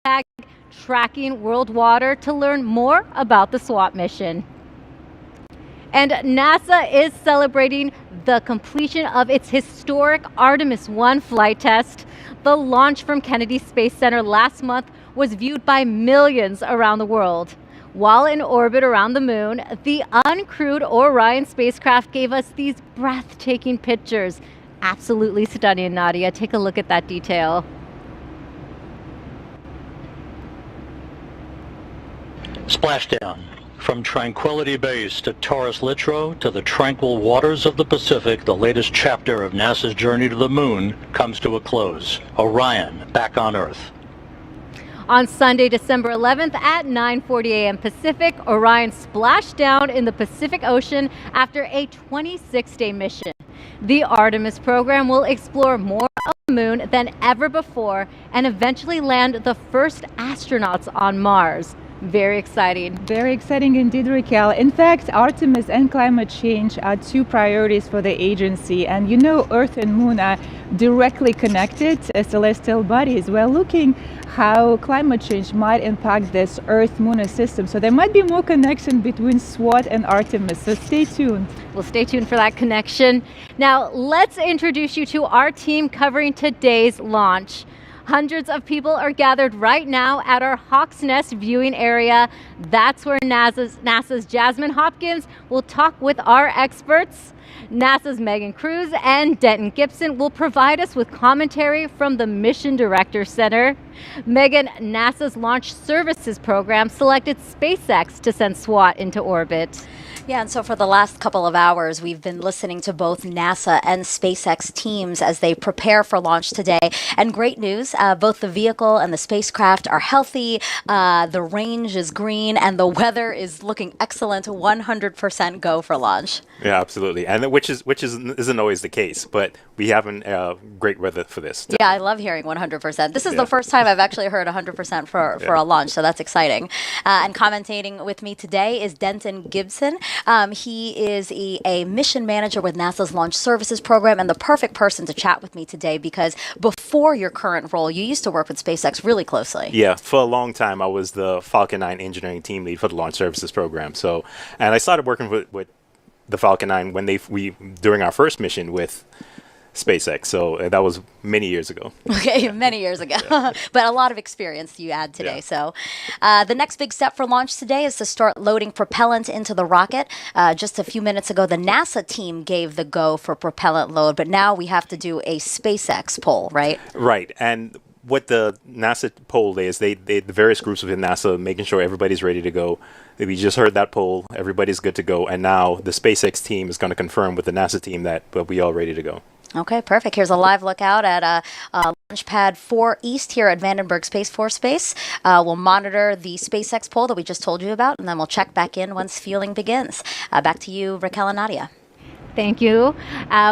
hashtag tracking world water to learn more about the SWOT mission. And NASA is celebrating the completion of its historic Artemis 1 flight test. The launch from Kennedy Space Center last month was viewed by millions around the world. While in orbit around the moon, the uncrewed Orion spacecraft gave us these breathtaking pictures. Absolutely stunning, Nadia. Take a look at that detail. Splashdown. From Tranquility Base to Taurus Littrow to the tranquil waters of the Pacific, the latest chapter of NASA's journey to the moon comes to a close. Orion, back on Earth. On Sunday, December 11th at 9:40 a.m. Pacific, Orion splashed down in the Pacific Ocean after a 26-day mission. The Artemis program will explore more of the moon than ever before and eventually land the first astronauts on Mars. Very exciting. Very exciting indeed, Raquel. In fact, Artemis and climate change are two priorities for the agency. And you know, Earth and Moon are directly connected as celestial bodies. We're looking how climate change might impact this Earth-Moon system. So there might be more connection between SWOT and Artemis. So stay tuned. Well, stay tuned for that connection. Now, let's introduce you to our team covering today's launch. Hundreds of people are gathered right now at our Hawk's Nest viewing area. That's where NASA's Jasmine Hopkins will talk with our experts. NASA's Megan Cruz and Denton Gibson will provide us with commentary from the Mission Director Center. Megan, NASA's Launch Services Program selected SpaceX to send SWOT into orbit. Yeah, and so for the last couple of hours, we've been listening to both NASA and SpaceX teams as they prepare for launch today. And great news, both the vehicle and the spacecraft are healthy, the range is green, and the weather is looking excellent. 100% go for launch. Yeah, absolutely. And isn't always the case, but we have great weather for this. Yeah, I love hearing 100%. This is the first time I've actually heard 100% for a launch, so that's exciting. And commentating with me today is Denton Gibson. He is a mission manager with NASA's Launch Services Program and the perfect person to chat with me today because before your current role, you used to work with SpaceX really closely. Yeah, for a long time, I was the Falcon 9 engineering team lead for the Launch Services Program. And I started working with the Falcon 9 when during our first mission with SpaceX. So that was many years ago. Okay, many years ago. Yeah. But a lot of experience you add today. Yeah. So the next big step for launch today is to start loading propellant into the rocket. Just a few minutes ago, the NASA team gave the go for propellant load, but now we have to do a SpaceX poll, right? Right. And what the NASA poll is, the various groups within NASA making sure everybody's ready to go. We just heard that poll, everybody's good to go, and now the SpaceX team is going to confirm with the NASA team that we all ready to go. Okay, perfect. Here's a live look out at Launch Pad 4 East here at Vandenberg Space Force Base. We'll monitor the SpaceX poll that we just told you about, and then we'll check back in once fueling begins. Back to you, Raquel and Nadia. Thank you.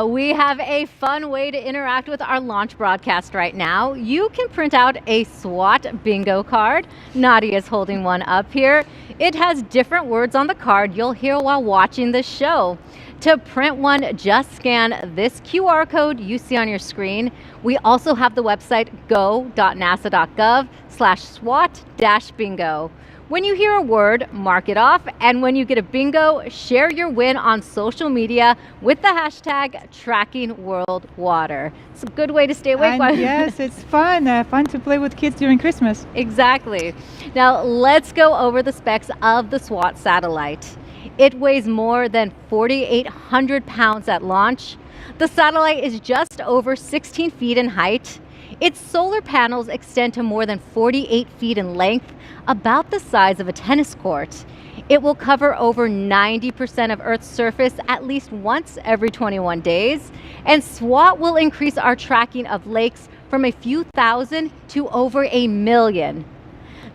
We have a fun way to interact with our launch broadcast right now. You can print out a SWOT bingo card. Nadia is holding one up here. It has different words on the card you'll hear while watching the show. To print one, just scan this QR code you see on your screen. We also have the website go.nasa.gov/SWOT-bingo. When you hear a word, mark it off, and when you get a bingo, share your win on social media with the hashtag #TrackingWorldWater. It's a good way to stay awake. Yes, it's fun to play with kids during Christmas. Exactly. Now let's go over the specs of the SWOT satellite. It weighs more than 4,800 pounds at launch. The satellite is just over 16 feet in height. Its solar panels extend to more than 48 feet in length, about the size of a tennis court. It will cover over 90% of Earth's surface at least once every 21 days. And SWOT will increase our tracking of lakes from a few thousand to over 1 million.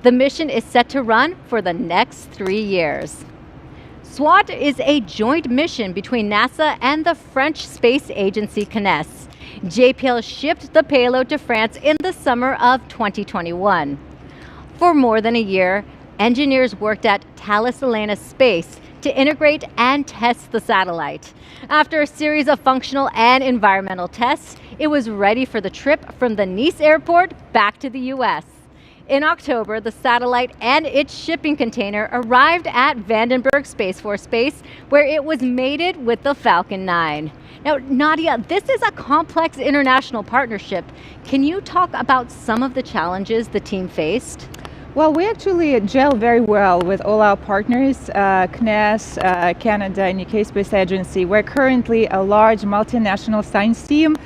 The mission is set to run for the next 3 years. SWOT is a joint mission between NASA and the French space agency CNES. JPL shipped the payload to France in the summer of 2021. For more than a year, engineers worked at Thales Alenia Space to integrate and test the satellite. After a series of functional and environmental tests, it was ready for the trip from the Nice airport back to the US. In October, the satellite and its shipping container arrived at Vandenberg Space Force Base, where it was mated with the Falcon 9. Now, Nadia, this is a complex international partnership. Can you talk about some of the challenges the team faced? Well, we actually gel very well with all our partners, CNES, Canada, and UK Space Agency. We're currently a large multinational science team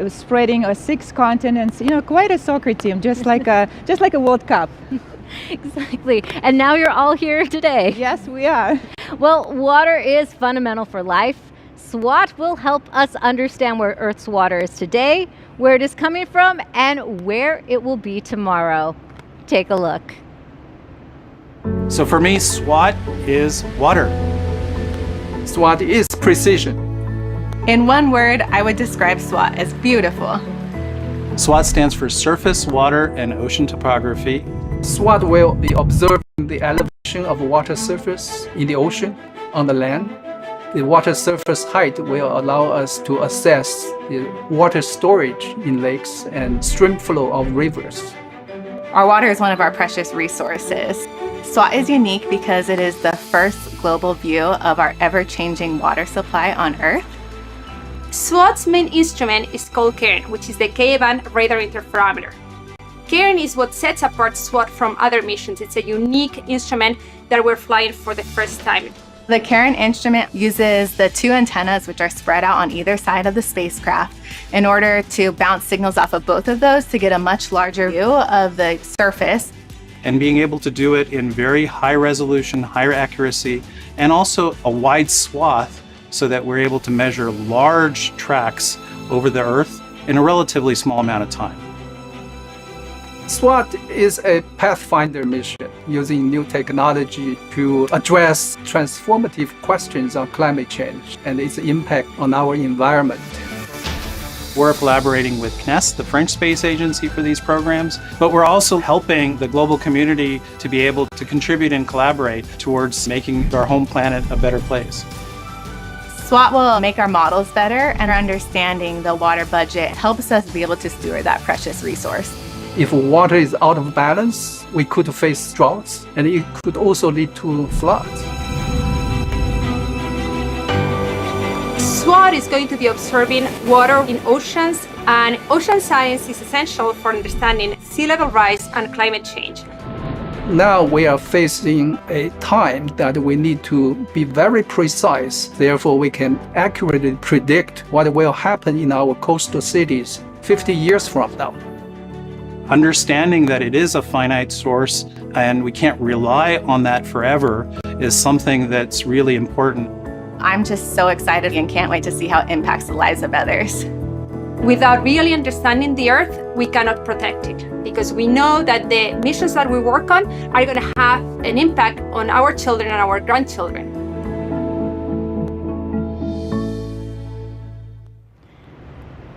spreading 6 continents. Quite a soccer team, just like a World Cup. Exactly. And now you're all here today. Yes, we are. Well, water is fundamental for life. SWOT will help us understand where Earth's water is today, where it is coming from, and where it will be tomorrow. Take a look. So for me, SWOT is water. SWOT is precision. In one word, I would describe SWOT as beautiful. SWOT stands for Surface, Water, and Ocean Topography. SWOT will be observing the elevation of water surface in the ocean, on the land. The water surface height will allow us to assess the water storage in lakes and stream flow of rivers. Our water is one of our precious resources. SWOT is unique because it is the first global view of our ever-changing water supply on Earth. SWOT's main instrument is called CAREN, which is the K-band radar interferometer. CAREN is what sets apart SWOT from other missions. It's a unique instrument that we're flying for the first time. The CAREN instrument uses the 2 antennas, which are spread out on either side of the spacecraft, in order to bounce signals off of both of those to get a much larger view of the surface. And being able to do it in very high resolution, higher accuracy, and also a wide swath so that we're able to measure large tracts over the Earth in a relatively small amount of time. SWOT is a pathfinder mission using new technology to address transformative questions on climate change and its impact on our environment. We're collaborating with CNES, the French Space Agency, for these programs, but we're also helping the global community to be able to contribute and collaborate towards making our home planet a better place. SWOT will make our models better, and our understanding the water budget helps us be able to steward that precious resource. If water is out of balance, we could face droughts, and it could also lead to floods. SWOT is going to be observing water in oceans, and ocean science is essential for understanding sea level rise and climate change. Now we are facing a time that we need to be very precise. Therefore, we can accurately predict what will happen in our coastal cities 50 years from now. Understanding that it is a finite source and we can't rely on that forever is something that's really important. I'm just so excited and can't wait to see how it impacts the lives of others. Without really understanding the Earth, we cannot protect it, because we know that the missions that we work on are going to have an impact on our children and our grandchildren.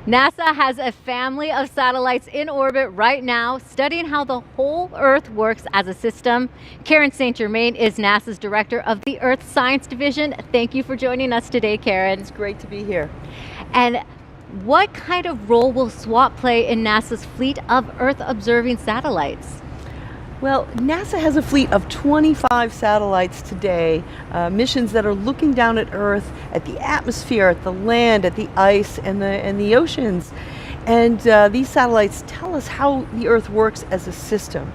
NASA has a family of satellites in orbit right now studying how the whole Earth works as a system. Karen St. Germain is NASA's director of the Earth Science Division. Thank you for joining us today, Karen. It's great to be here. And what kind of role will SWOT play in NASA's fleet of Earth-observing satellites? Well, NASA has a fleet of 25 satellites today, missions that are looking down at Earth, at the atmosphere, at the land, at the ice, and the oceans. And these satellites tell us how the Earth works as a system.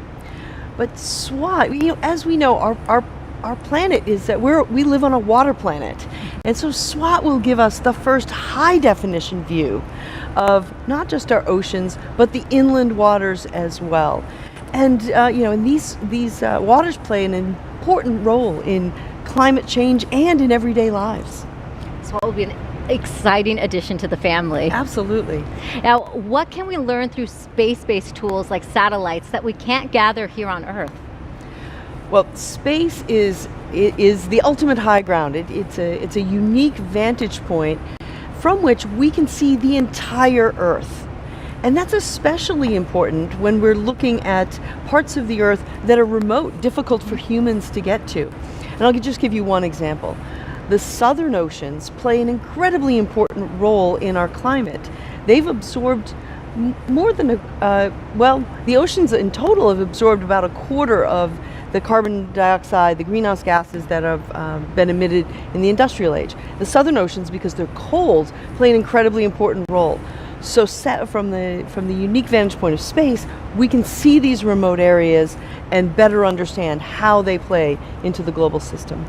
But SWOT, as we know, our planet is that we live on a water planet. And so SWOT will give us the first high-definition view of not just our oceans, but the inland waters as well. And and these waters play an important role in climate change and in everyday lives. So it will be an exciting addition to the family. Absolutely. Now, what can we learn through space-based tools like satellites that we can't gather here on Earth? Well, space is the ultimate high ground. It's a unique vantage point from which we can see the entire Earth. And that's especially important when we're looking at parts of the Earth that are remote, difficult for humans to get to. And I'll just give you one example. The southern oceans play an incredibly important role in our climate. They've absorbed more than well, the oceans in total have absorbed about a quarter of the carbon dioxide, the greenhouse gases that have been emitted in the industrial age. The southern oceans, because they're cold, play an incredibly important role. So set from the unique vantage point of space, we can see these remote areas and better understand how they play into the global system.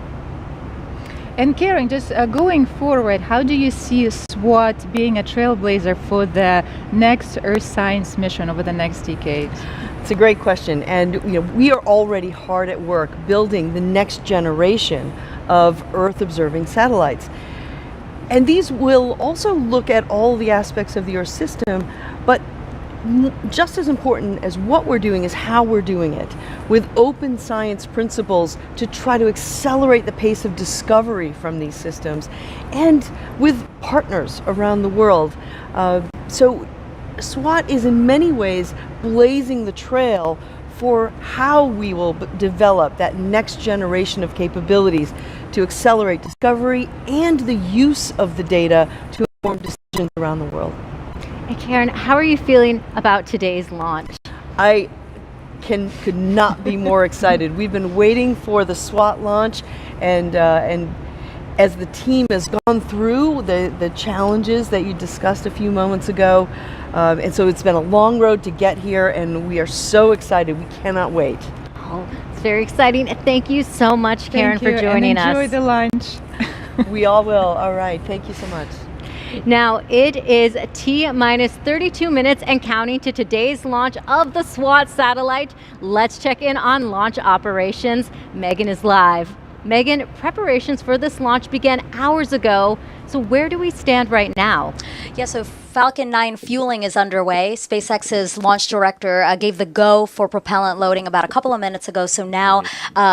And Karen, just going forward, how do you see SWOT being a trailblazer for the next Earth science mission over the next decade? It's a great question, and we are already hard at work building the next generation of Earth observing satellites. And these will also look at all the aspects of the Earth system, but just as important as what we're doing is how we're doing it, with open science principles to try to accelerate the pace of discovery from these systems, and with partners around the world. So SWOT is in many ways blazing the trail for how we will develop that next generation of capabilities to accelerate discovery and the use of the data to inform decisions around the world. Hey Karen, how are you feeling about today's launch? I could not be more excited. We've been waiting for the SWOT launch, and as the team has gone through the challenges that you discussed a few moments ago, and so it's been a long road to get here, and we are so excited. We cannot wait. Oh, it's very exciting. Thank you so much, Karen, for joining us. Enjoy the lunch. We all will. All right. Thank you so much. Now it is T-minus 32 minutes and counting to today's launch of the SWOT satellite. Let's check in on launch operations. Megan is live. Megan, preparations for this launch began hours ago. So where do we stand right now? Yeah, so Falcon 9 fueling is underway. SpaceX's launch director gave the go for propellant loading about a couple of minutes ago. So now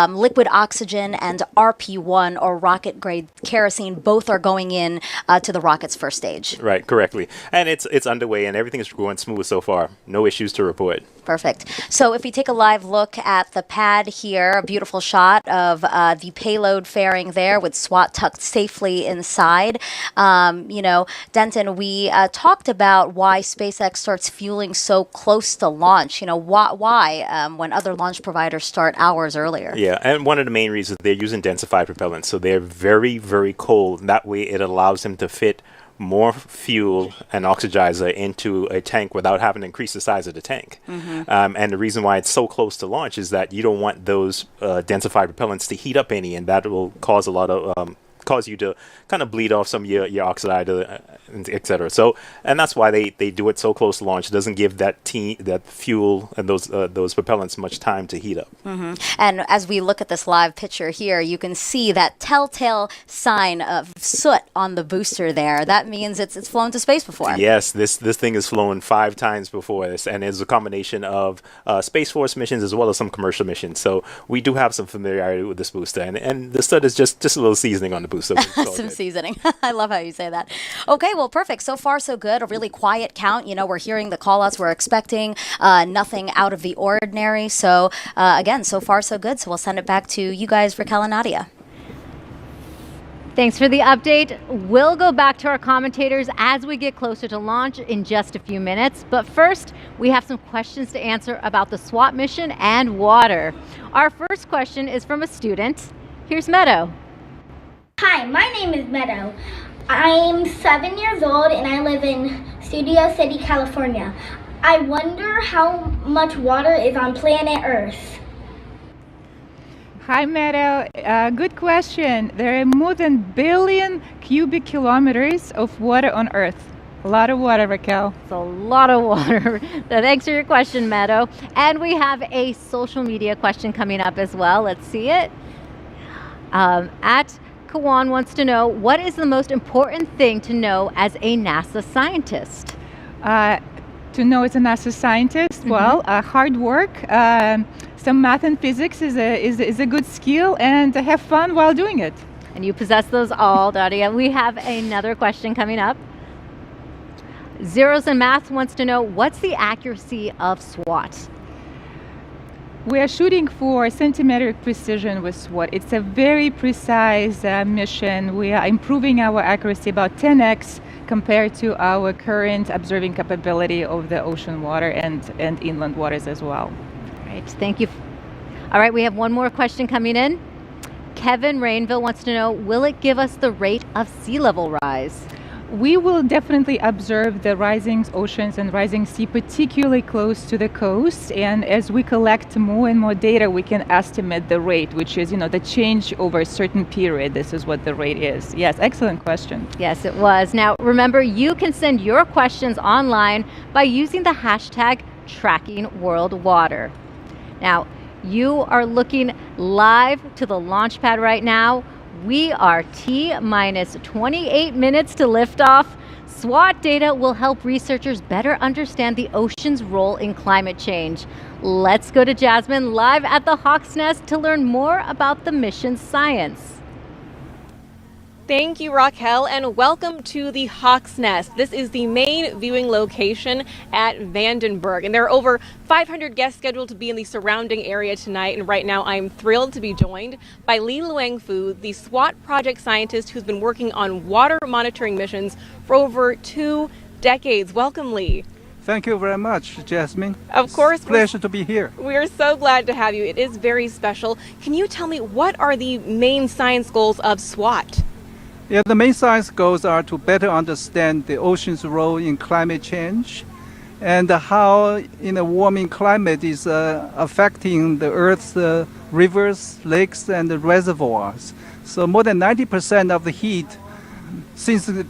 liquid oxygen and RP1, or rocket grade kerosene, both are going in to the rocket's first stage. Right, correctly. And it's underway, and everything is going smooth so far. No issues to report. Perfect. So if we take a live look at the pad here, a beautiful shot of the payload fairing there with SWOT tucked safely inside. Denton, we talked about why SpaceX starts fueling so close to launch. Why when other launch providers start hours earlier? Yeah, and one of the main reasons, they're using densified propellants. So they're very, very cold. That way it allows them to fit more fuel and oxidizer into a tank without having to increase the size of the tank. And the reason why it's so close to launch is that you don't want those densified propellants to heat up any, and that will cause a lot of cause you to kind of bleed off some of your oxidizer, etc. So, and that's why they do it so close to launch. It doesn't give that fuel and those propellants much time to heat up. And as we look at this live picture here, you can see that telltale sign of soot on the booster there. That means it's flown to space before. Yes, this thing has flown 5 times before this, and it's a combination of Space Force missions as well as some commercial missions. So we do have some familiarity with this booster, and the soot is just a little seasoning on the booster. Some seasoning. I love how you say that. Okay, well, perfect. So far, so good. A really quiet count. We're hearing the call-outs we're expecting. Nothing out of the ordinary. So, again, so far, so good. So we'll send it back to you guys, Raquel and Nadia. Thanks for the update. We'll go back to our commentators as we get closer to launch in just a few minutes. But first, we have some questions to answer about the SWOT mission and water. Our first question is from a student. Here's Meadow. Hi, my name is Meadow. I'm 7 years old and I live in Studio City, California. I wonder how much water is on planet Earth. Hi, Meadow. Good question. There are more than billion cubic kilometers of water on Earth. A lot of water, Raquel. It's a lot of water. Thanks for your question, Meadow. And we have a social media question coming up as well. Let's see it. At Kawan wants to know, what is the most important thing to know as a NASA scientist? To know as a NASA scientist, well, hard work, some math and physics is a good skill, and have fun while doing it. And you possess those all, Nadia. We have another question coming up. Zeros and Math wants to know, what's the accuracy of SWOT? We are shooting for centimetric precision with SWOT. It's a very precise mission. We are improving our accuracy about 10x compared to our current observing capability of the ocean water and inland waters as well. All right, thank you. All right, we have one more question coming in. Kevin Rainville wants to know, will it give us the rate of sea level rise? We will definitely observe the rising oceans and rising sea, particularly close to the coast. And as we collect more and more data, we can estimate the rate, which is, the change over a certain period. This is what the rate is. Yes, excellent question. Yes, it was. Now, remember, you can send your questions online by using the hashtag #TrackingWorldWater. Now, you are looking live to the launch pad right now. We are T-minus 28 minutes to liftoff. SWOT data will help researchers better understand the ocean's role in climate change. Let's go to Jasmine live at the Hawk's Nest to learn more about the mission's science. Thank you, Raquel, and welcome to the Hawk's Nest. This is the main viewing location at Vandenberg, and there are over 500 guests scheduled to be in the surrounding area tonight. And right now, I'm thrilled to be joined by Li Luang-Fu, the SWOT project scientist who's been working on water monitoring missions for over 2 decades. Welcome, Li. Thank you very much, Jasmine. Of course. Pleasure to be here. We're so glad to have you. It is very special. Can you tell me, what are the main science goals of SWOT? Yeah, the main science goals are to better understand the ocean's role in climate change and how in a warming climate is affecting the Earth's rivers, lakes, and the reservoirs. So more than 90% of the heat since the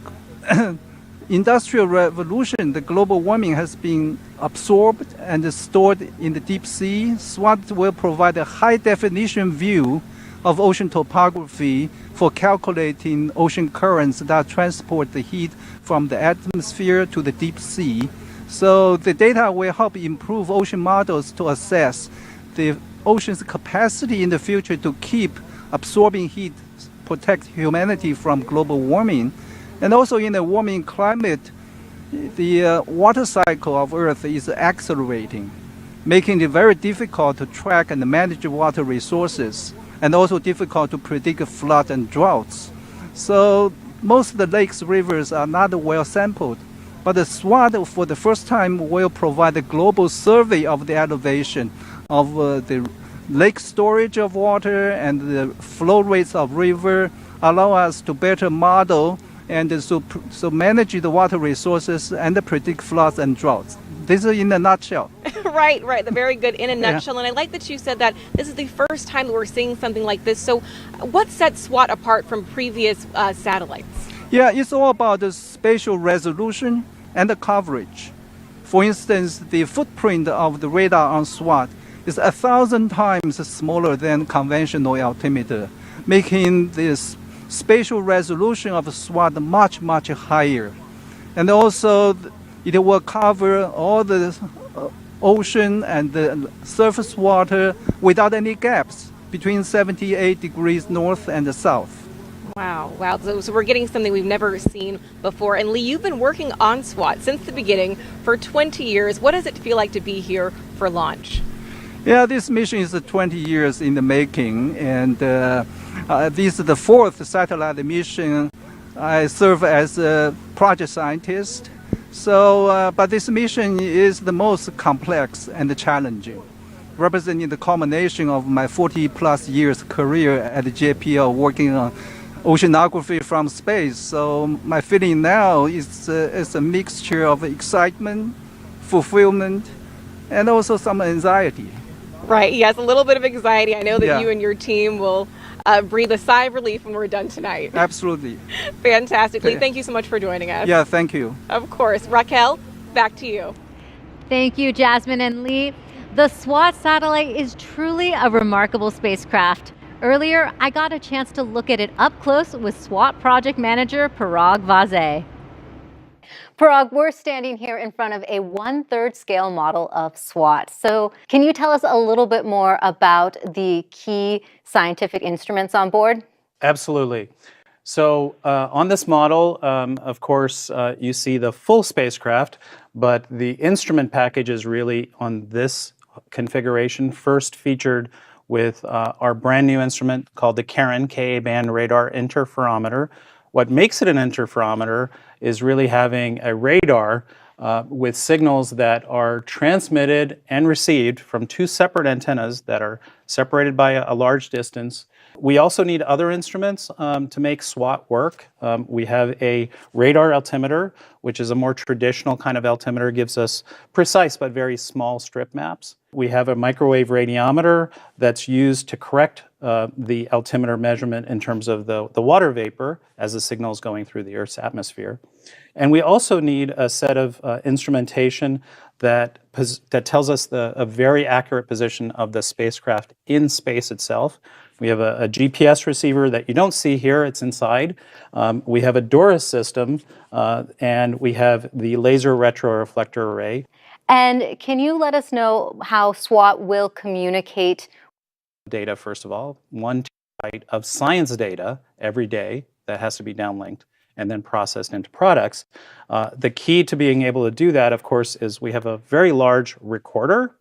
Industrial Revolution, the global warming has been absorbed and stored in the deep sea. SWOT will provide a high-definition view of ocean topography for calculating ocean currents that transport the heat from the atmosphere to the deep sea. So the data will help improve ocean models to assess the ocean's capacity in the future to keep absorbing heat, protect humanity from global warming. And also in a warming climate, the water cycle of Earth is accelerating, making it very difficult to track and manage water resources, and also difficult to predict flood and droughts. So most of the lakes, rivers are not well sampled, but the SWOT for the first time will provide a global survey of the elevation of the lake storage of water and the flow rates of river, allow us to better model and so manage the water resources and predict floods and droughts. This is in a nutshell. Right. Very good in a nutshell. Yeah. And I like that you said that this is the first time that we're seeing something like this. So what sets SWOT apart from previous satellites? Yeah, it's all about the spatial resolution and the coverage. For instance, the footprint of the radar on SWOT is 1,000 times smaller than conventional altimeter, making this spatial resolution of SWOT much, much higher. And also, it will cover all the ocean and the surface water without any gaps between 78 degrees north and the south. Wow. So we're getting something we've never seen before. And Li, you've been working on SWOT since the beginning for 20 years. What does it feel like to be here for launch? Yeah, this mission is 20 years in the making, and this is the 4th satellite mission. I serve as a project scientist. So, but this mission is the most complex and challenging, representing the culmination of my 40-plus years career at the JPL working on oceanography from space. So my feeling now is a mixture of excitement, fulfillment, and also some anxiety. Right, yes, a little bit of anxiety. I know that you and your team will breathe a sigh of relief when we're done tonight. Absolutely. Fantastically. Thank you so much for joining us. Yeah, thank you. Of course. Raquel, back to you. Thank you, Jasmine and Li. The SWOT satellite is truly a remarkable spacecraft. Earlier, I got a chance to look at it up close with SWOT project manager Parag Vaze. Parag, we're standing here in front of a 1/3 scale model of SWOT. So can you tell us a little bit more about the key scientific instruments on board? Absolutely. So on this model, of course, you see the full spacecraft, but the instrument package is really on this configuration, first featured with our brand new instrument called the Ka-band radar interferometer. What makes it an interferometer is really having a radar with signals that are transmitted and received from two separate antennas that are separated by a large distance. We also need other instruments to make SWOT work. We have a radar altimeter, which is a more traditional kind of altimeter, gives us precise but very small strip maps. We have a microwave radiometer that's used to correct the altimeter measurement in terms of the water vapor as the signal is going through the Earth's atmosphere. And we also need a set of instrumentation that tells us a very accurate position of the spacecraft in space itself. We have a GPS receiver that you don't see here, it's inside. We have a DORIS system, and we have the laser retroreflector array. And can you let us know how SWOT will communicate? Data, first of all, 1 terabyte of science data every day that has to be downlinked and then processed into products. The key to being able to do that, of course, is we have a very large recorder,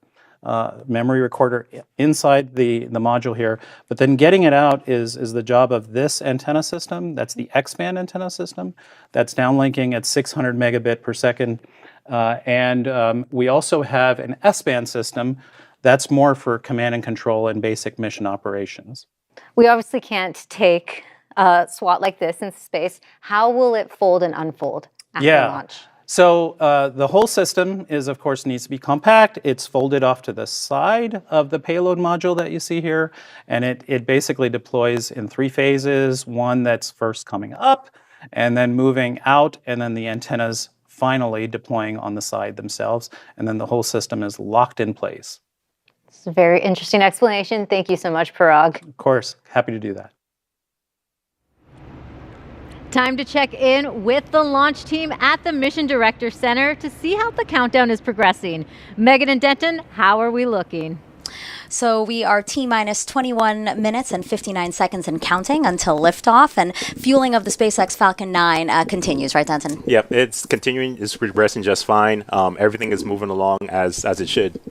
memory recorder inside the module here, but then getting it out is the job of this antenna system. That's the X-band antenna system that's downlinking at 600 megabit per second. And we also have an S-band system that's more for command and control and basic mission operations. We obviously can't take a SWOT like this in space. How will it fold and unfold after launch? So the whole system is, of course, needs to be compact. It's folded off to the side of the payload module that you see here, and it basically deploys in 3 phases. One that's first coming up, and then moving out, and then the antennas finally deploying on the side themselves, and then the whole system is locked in place. It's a very interesting explanation. Thank you so much, Parag. Of course, happy to do that. Time to check in with the launch team at the Mission Director Center to see how the countdown is progressing. Megan and Denton, how are we looking? So we are T-minus 21 minutes and 59 seconds and counting until liftoff, and fueling of the SpaceX Falcon 9 continues, right, Denton? Yep, it's continuing, it's progressing just fine. Everything is moving along as it should.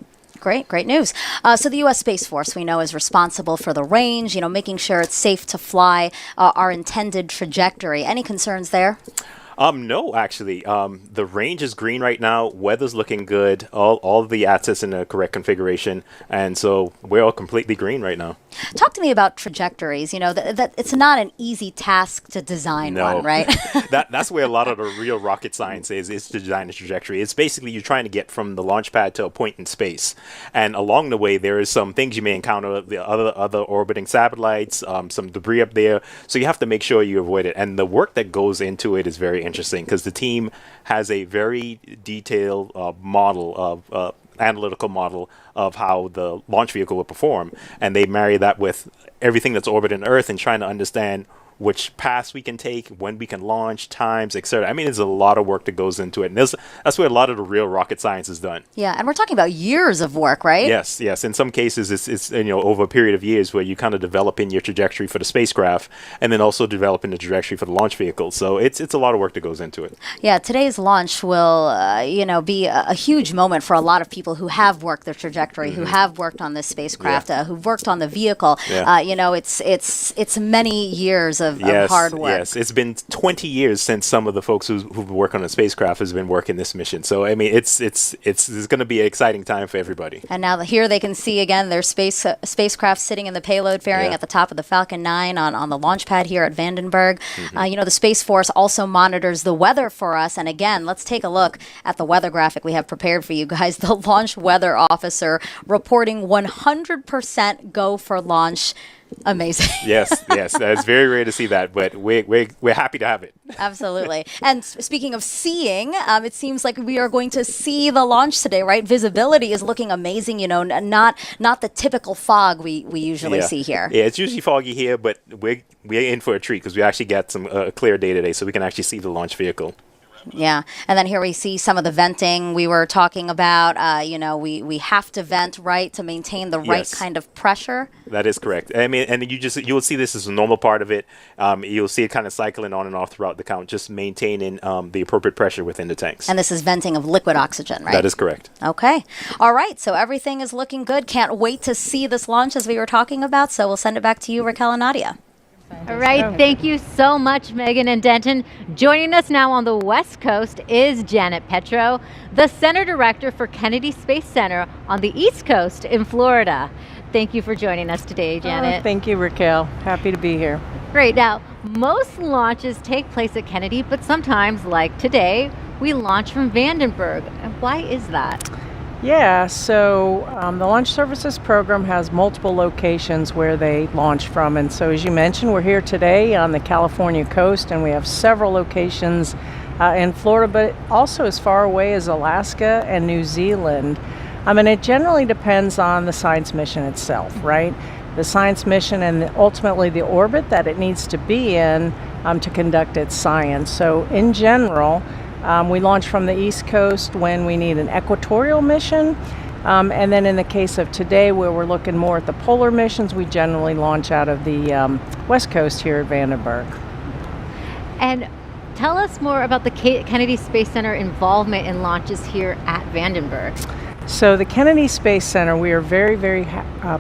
Great news. So the U.S. Space Force, we know, is responsible for the range, making sure it's safe to fly our intended trajectory. Any concerns there? No, actually. The range is green right now. Weather's looking good. All of the assets in the correct configuration. And so we're all completely green right now. Talk to me about trajectories. That it's not an easy task to design one, right? That's where a lot of the real rocket science is to design a trajectory. It's basically you're trying to get from the launch pad to a point in space. And along the way, there is some things you may encounter, the other orbiting satellites, some debris up there. So you have to make sure you avoid it. And the work that goes into it is very interesting because the team has a very detailed analytical model of how the launch vehicle will perform, and they marry that with everything that's orbiting Earth and trying to understand which paths we can take, when we can launch, times, etc. I mean, there's a lot of work that goes into it, and that's where a lot of the real rocket science is done. Yeah, and we're talking about years of work, right? Yes. In some cases, it's over a period of years where you kind of develop in your trajectory for the spacecraft, and then also developing the trajectory for the launch vehicle. So it's a lot of work that goes into it. Yeah, today's launch will be a huge moment for a lot of people who have worked their trajectory, who have worked on this spacecraft, who've worked on the vehicle. Yeah. It's many years of hard work. Yes, it's been 20 years since some of the folks who've worked on the spacecraft has been working this mission. So I mean, it's going to be an exciting time for everybody. And now here they can see again their spacecraft sitting in the payload fairing at the top of the Falcon 9 on the launch pad here at Vandenberg. The Space Force also monitors the weather for us. And again, let's take a look at the weather graphic we have prepared for you guys. The launch weather officer reporting 100% go for launch. Amazing. yes, it's very rare to see that, but we're happy to have it. Absolutely. And speaking of seeing, it seems like we are going to see the launch today, right? Visibility is looking amazing. Not the typical fog we usually see here. Yeah, it's usually foggy here, but we're in for a treat because we actually got some clear day today, so we can actually see the launch vehicle. Yeah, and then here we see some of the venting we were talking about. We have to vent, right, to maintain the right kind of pressure. That is correct. I mean, and you'll see this as a normal part of it. You'll see it kind of cycling on and off throughout the count, just maintaining the appropriate pressure within the tanks. And this is venting of liquid oxygen, right? That is correct. Okay. All right. So everything is looking good. Can't wait to see this launch as we were talking about. So we'll send it back to you, Raquel and Nadia. All right, thank you so much, Megan and Denton. Joining us now on the West Coast is Janet Petro, the Center Director for Kennedy Space Center on the East Coast in Florida. Thank you for joining us today, Janet. Thank you, Raquel. Happy to be here. Great. Now, most launches take place at Kennedy, but sometimes, like today, we launch from Vandenberg. And why is that? Yeah, so the Launch Services Program has multiple locations where they launch from. And so, as you mentioned, we're here today on the California coast, and we have several locations in Florida, but also as far away as Alaska and New Zealand. And it generally depends on the science mission itself, right? The science mission and ultimately the orbit that it needs to be in to conduct its science. So, in general, we launch from the East Coast when we need an equatorial mission. And then in the case of today, where we're looking more at the polar missions, we generally launch out of the West Coast here at Vandenberg. And tell us more about the Kennedy Space Center involvement in launches here at Vandenberg. So the Kennedy Space Center, we are very, very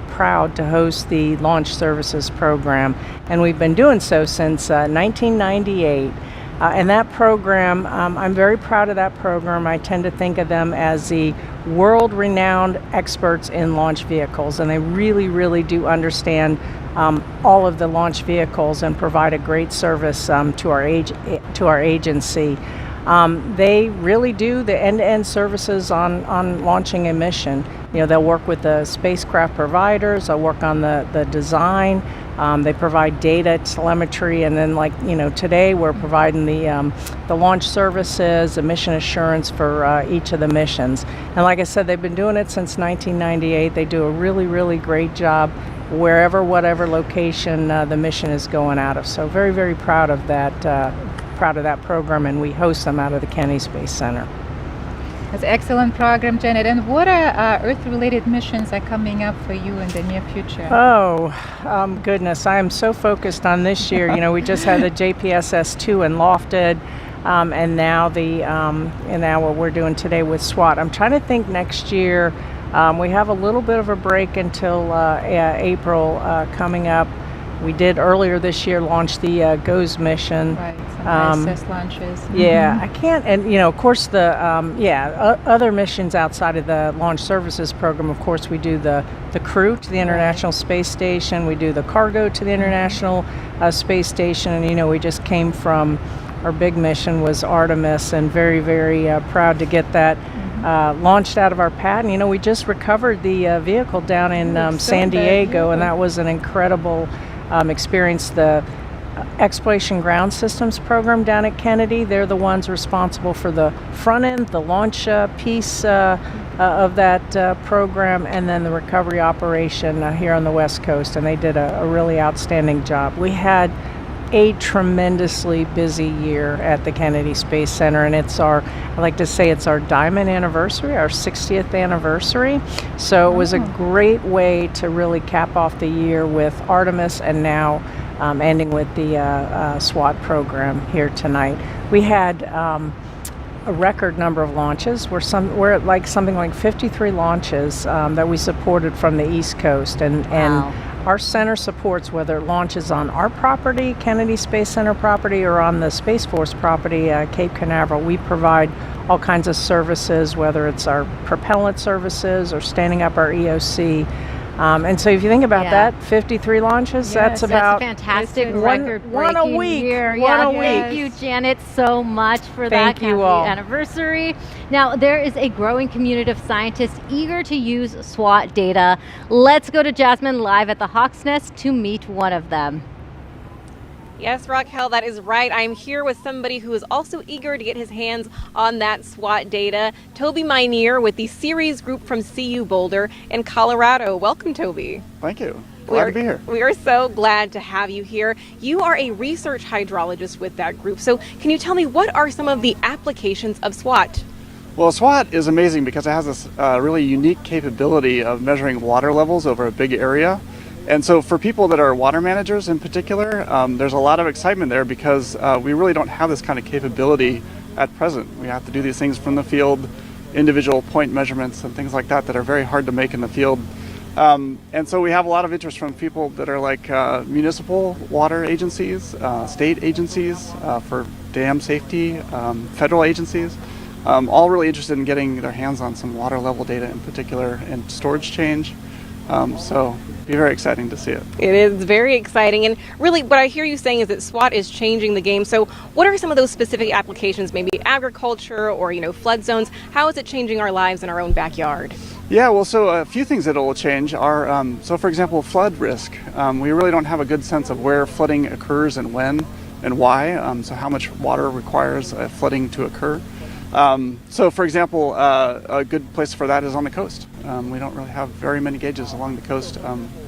proud to host the Launch Services Program. And we've been doing so since 1998. And that program, I'm very proud of that program. I tend to think of them as the world-renowned experts in launch vehicles, and they really, really do understand all of the launch vehicles and provide a great service to our agency. They really do the end-to-end services on launching a mission. You know, they'll work with the spacecraft providers, they'll work on the design, they provide data, telemetry, and then today we're providing the launch services, the mission assurance for each of the missions. And like I said, they've been doing it since 1998. They do a really, really great job whatever location the mission is going out of. So very, very proud of that program, and we host them out of the Kennedy Space Center. That's an excellent program, Janet. And what Earth-related missions are coming up for you in the near future? Goodness, I am so focused on this year. You know, we just had the JPSS-2 in Lofted, and now what we're doing today with SWOT. I'm trying to think next year. We have a little bit of a break until April coming up. We did earlier this year launch the GOES mission. Right, some ISS launches. Yeah, I can't, and of course the other missions outside of the Launch Services Program. Of course, we do the crew to the International Space Station. We do the cargo to the International Space Station, and we just came from our big mission was Artemis, and very, very proud to get that launched out of our pad. And we just recovered the vehicle down in San Diego, and that was an incredible experience. The Exploration Ground Systems program down at Kennedy, they're the ones responsible for the front end, the launch piece of that program, and then the recovery operation here on the West Coast, and they did a really outstanding job. We had a tremendously busy year at the Kennedy Space Center, and I like to say it's our diamond anniversary, our 60th anniversary. So it was a great way to really cap off the year with Artemis, and now ending with the SWOT program here tonight. We had a record number of launches. We're at something like 53 launches that we supported from the East Coast, and our center supports whether it launches on our property, Kennedy Space Center property, or on the Space Force property, Cape Canaveral. We provide all kinds of services, whether it's our propellant services or standing up our EOC. And so if you think about that, 53 launches, that's a fantastic record-breaking one a week. Year. Thank you, Janet, so much for Thank that you all. anniversary. Now, there is a growing community of scientists eager to use SWOT data. Let's go to Jasmine live at the Hawk's Nest to meet one of them. Yes, Raquel, that is right. I'm here with somebody who is also eager to get his hands on that SWOT data. Toby Minear with the Series Group from CU Boulder in Colorado. Welcome, Toby. Thank you. Glad to be here. We are so glad to have you here. You are a research hydrologist with that group. So can you tell me what are some of the applications of SWOT? Well, SWOT is amazing because it has this really unique capability of measuring water levels over a big area. And so for people that are water managers in particular, there's a lot of excitement there because we really don't have this kind of capability at present. We have to do these things from the field, individual point measurements and things like that are very hard to make in the field And so we have a lot of interest from people that are like municipal water agencies, state agencies for dam safety, federal agencies, all really interested in getting their hands on some water level data in particular and storage change. So it'd be very exciting to see it. It is very exciting, and really what I hear you saying is that SWOT is changing the game. So what are some of those specific applications, maybe agriculture or flood zones? How is it changing our lives in our own backyard? Yeah, well, so a few things that will change are, so for example, flood risk. We really don't have a good sense of where flooding occurs and when and why, so how much water requires flooding to occur. So for example, a good place for that is on the coast. We don't really have very many gauges along the coast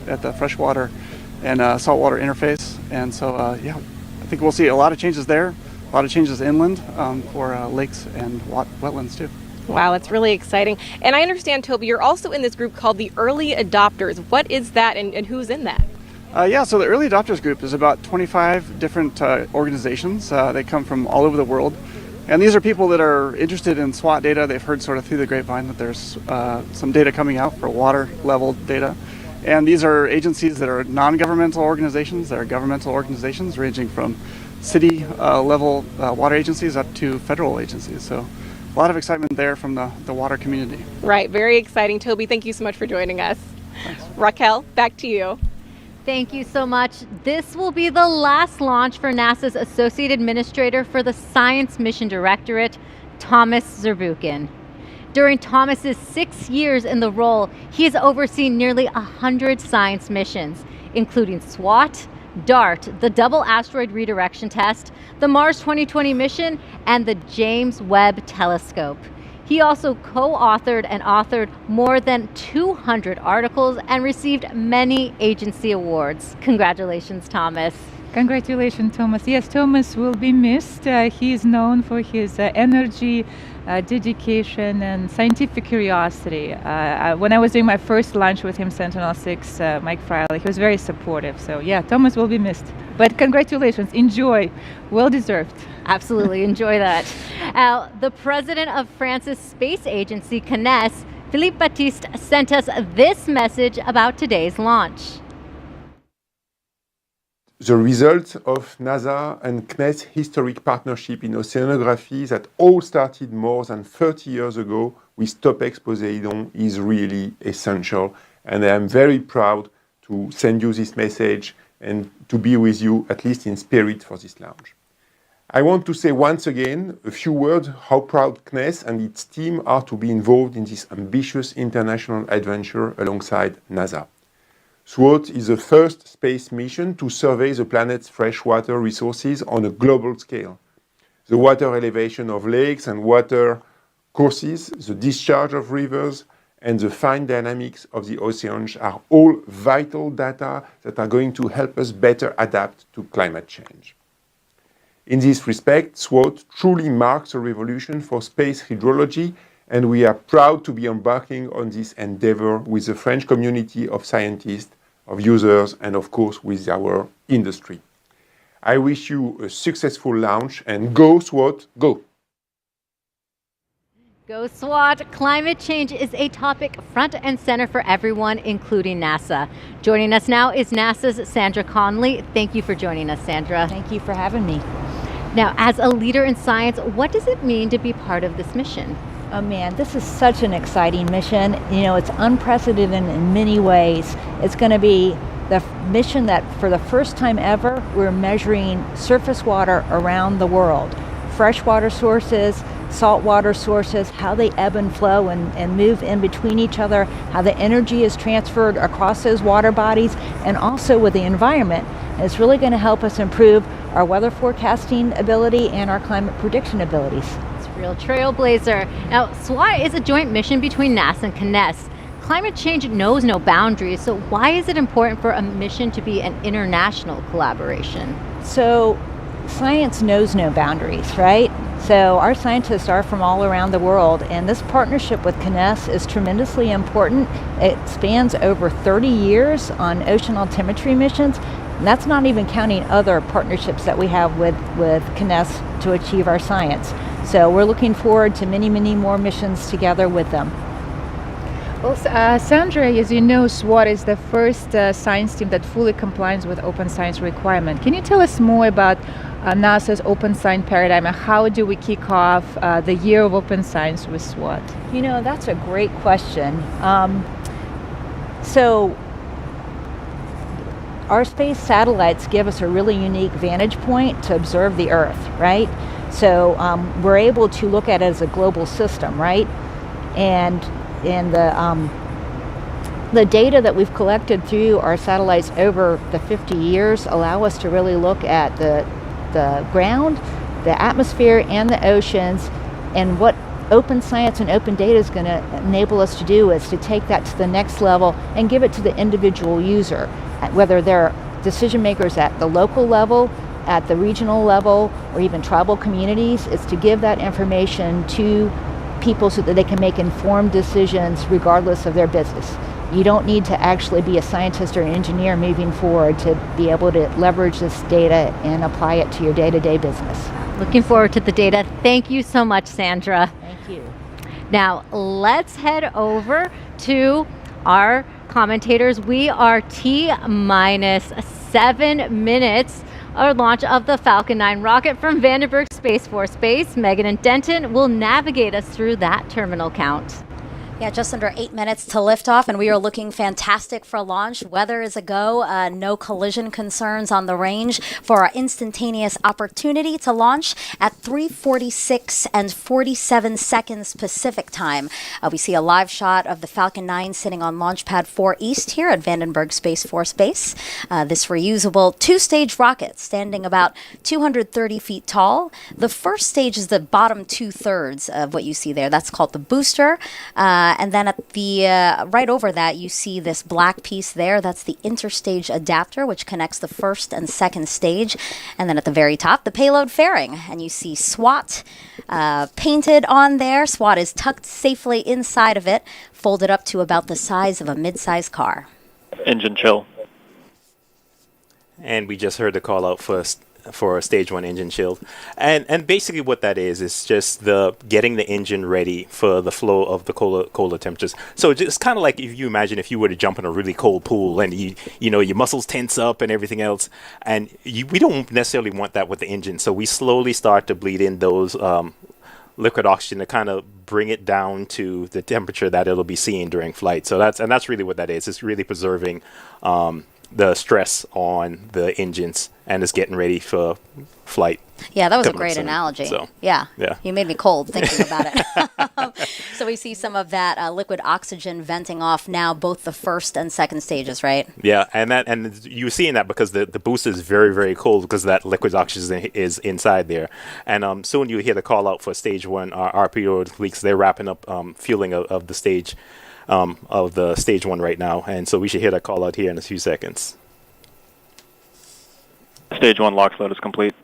at the freshwater and saltwater interface. And so, yeah, I think we'll see a lot of changes there, a lot of changes inland for lakes and wetlands too. Wow, that's really exciting. And I understand, Toby, you're also in this group called the Early Adopters. What is that and who's in that? Yeah, so the Early Adopters group is about 25 different organizations. They come from all over the world. And these are people that are interested in SWOT data. They've heard sort of through the grapevine that there's some data coming out for water level data. And these are agencies that are non-governmental organizations. They're governmental organizations ranging from city level water agencies up to federal agencies. So a lot of excitement there from the water community. Right, very exciting. Toby, thank you so much for joining us. Thanks. Raquel, back to you. Thank you so much. This will be the last launch for NASA's Associate Administrator for the Science Mission Directorate, Thomas Zurbuchen. During Thomas's 6 years in the role, he has overseen nearly 100 science missions, including SWOT, DART, the Double Asteroid Redirection Test, the Mars 2020 mission, and the James Webb Telescope. He also co-authored and authored more than 200 articles and received many agency awards. Congratulations, Thomas. Congratulations, Thomas. Yes, Thomas will be missed. He is known for his energy, dedication, and scientific curiosity. When I was doing my first lunch with him, Sentinel-6, Mike Friley, he was very supportive. So yeah, Thomas will be missed. But congratulations, enjoy, well deserved. Absolutely, enjoy that. The president of France's space agency, CNES, Philippe Baptiste, sent us this message about today's launch. The result of NASA and CNES historic partnership in oceanography that all started more than 30 years ago with Topex Poseidon is really essential. And I am very proud to send you this message and to be with you, at least in spirit, for this launch. I want to say once again a few words how proud CNES and its team are to be involved in this ambitious international adventure alongside NASA. SWOT is the first space mission to survey the planet's freshwater resources on a global scale. The water elevation of lakes and water courses, the discharge of rivers, and the fine dynamics of the oceans are all vital data that are going to help us better adapt to climate change. In this respect, SWOT truly marks a revolution for space hydrology, and we are proud to be embarking on this endeavor with the French community of scientists, of users, and of course with our industry. I wish you a successful launch, and go SWOT, go! Go SWOT! Climate change is a topic front and center for everyone, including NASA. Joining us now is NASA's Sandra Conley. Thank you for joining us, Sandra. Thank you for having me. Now, as a leader in science, what does it mean to be part of this mission? Oh man, this is such an exciting mission. You know, it's unprecedented in many ways. It's going to be the mission that for the first time ever, we're measuring surface water around the world. Freshwater sources, saltwater sources, how they ebb and flow and move in between each other, how the energy is transferred across those water bodies, and also with the environment. And it's really going to help us improve our weather forecasting ability and our climate prediction abilities. It's a real trailblazer. Now, SWOT is a joint mission between NASA and CNES. Climate change knows no boundaries, so why is it important for a mission to be an international collaboration? So, science knows no boundaries, right? So our scientists are from all around the world, and this partnership with CNES is tremendously important. It spans over 30 years on ocean altimetry missions, and that's not even counting other partnerships that we have with CNES to achieve our science. So we're looking forward to many, many more missions together with them. Well, Sandra, as you know, SWOT is the first science team that fully complies with open science requirement. Can you tell us more about NASA's open science paradigm and how do we kick off the year of open science with SWOT? You know, that's a great question. So our space satellites give us a really unique vantage point to observe the Earth, right? So we're able to look at it as a global system, right? And the data that we've collected through our satellites over the 50 years allow us to really look at the ground, the atmosphere, and the oceans. And what open science and open data is going to enable us to do is to take that to the next level and give it to the individual user, whether they're decision makers at the local level, at the regional level, or even tribal communities. Is to give that information to people so that they can make informed decisions regardless of their business. You don't need to actually be a scientist or an engineer moving forward to be able to leverage this data and apply it to your day-to-day business. Looking forward to the data. Thank you so much, Sandra. Thank you. Now, let's head over to our commentators. We are T-minus 7 minutes our launch of the Falcon 9 rocket from Vandenberg Space Force Base. Megan and Denton will navigate us through that terminal count. Yeah, just under 8 minutes to liftoff, and we are looking fantastic for launch. Weather is a go. No collision concerns on the range for our instantaneous opportunity to launch at 3:46 and 47 seconds Pacific time. We see a live shot of the Falcon 9 sitting on Launch Pad 4 East here at Vandenberg Space Force Base. This reusable two-stage rocket standing about 230 feet tall. The first stage is the bottom two-thirds of what you see there. That's called the booster. And then at the right over that, you see this black piece there. That's the interstage adapter, which connects the first and second stage. And then at the very top, the payload fairing. And you see SWOT painted on there. SWOT is tucked safely inside of it, folded up to about the size of a mid-size car. Engine chill. And we just heard the call out for stage 1 engine chill, and basically what that is just the getting the engine ready for the flow of the colder temperatures. So it's kind of like if you imagine if you were to jump in a really cold pool and you know your muscles tense up and everything else, and we don't necessarily want that with the engine. So we slowly start to bleed in those liquid oxygen to kind of bring it down to the temperature that it'll be seeing during flight. So that's really what that is. It's really preserving the stress on the engines and is getting ready for flight. Yeah, that was a great analogy. So, yeah, you made me cold thinking about it. So we see some of that liquid oxygen venting off now, both the first and second stages, right? Yeah, and you're seeing that because the booster is very, very cold because that liquid oxygen is inside there. And soon you'll hear the call out for stage 1 RPO leaks. They're wrapping up fueling of the stage. Of the stage 1 right now, and so we should hear that call out here in a few seconds. Stage 1 LOX load is complete.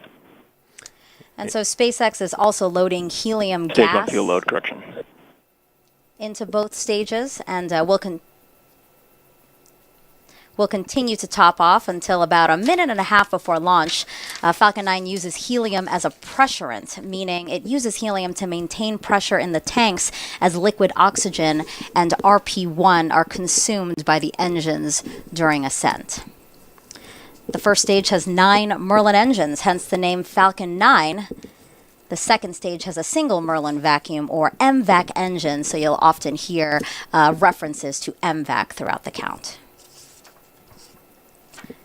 And so SpaceX is also loading helium Stage gas 1 fuel load, correction. into both stages, and we'll continue to top off until about a minute and a half before launch. Falcon 9 uses helium as a pressurant, meaning it uses helium to maintain pressure in the tanks as liquid oxygen and RP1 are consumed by the engines during ascent. The first stage has 9 Merlin engines, hence the name Falcon 9. The second stage has a single Merlin vacuum or MVAC engine, so you'll often hear references to MVAC throughout the count.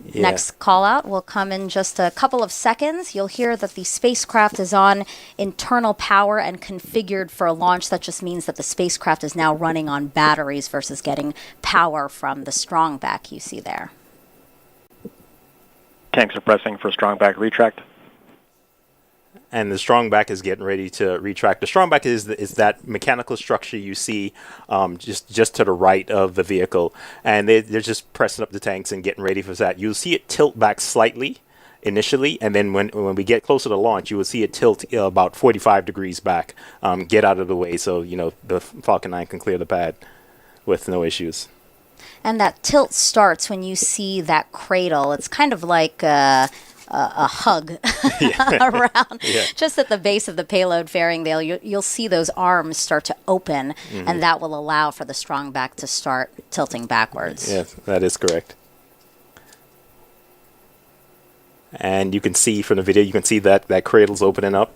Yeah. Next call out will come in just a couple of seconds. You'll hear that the spacecraft is on internal power and configured for a launch. That just means that the spacecraft is now running on batteries versus getting power from the strong back you see there. Tanks are pressing for strong back retract. And the strong back is getting ready to retract. The strong back is that mechanical structure you see just to the right of the vehicle. And they're just pressing up the tanks and getting ready for that. You'll see it tilt back slightly initially, and then when we get closer to launch, you will see it tilt about 45 degrees back, get out of the way so the Falcon 9 can clear the pad with no issues. And that tilt starts when you see that cradle. It's kind of like hug around. Just at the base of the payload fairing there, you'll see those arms start to open, and that will allow for the strong back to start tilting backwards. Yes, that is correct. And you can see from the video, you can see that cradle's opening up,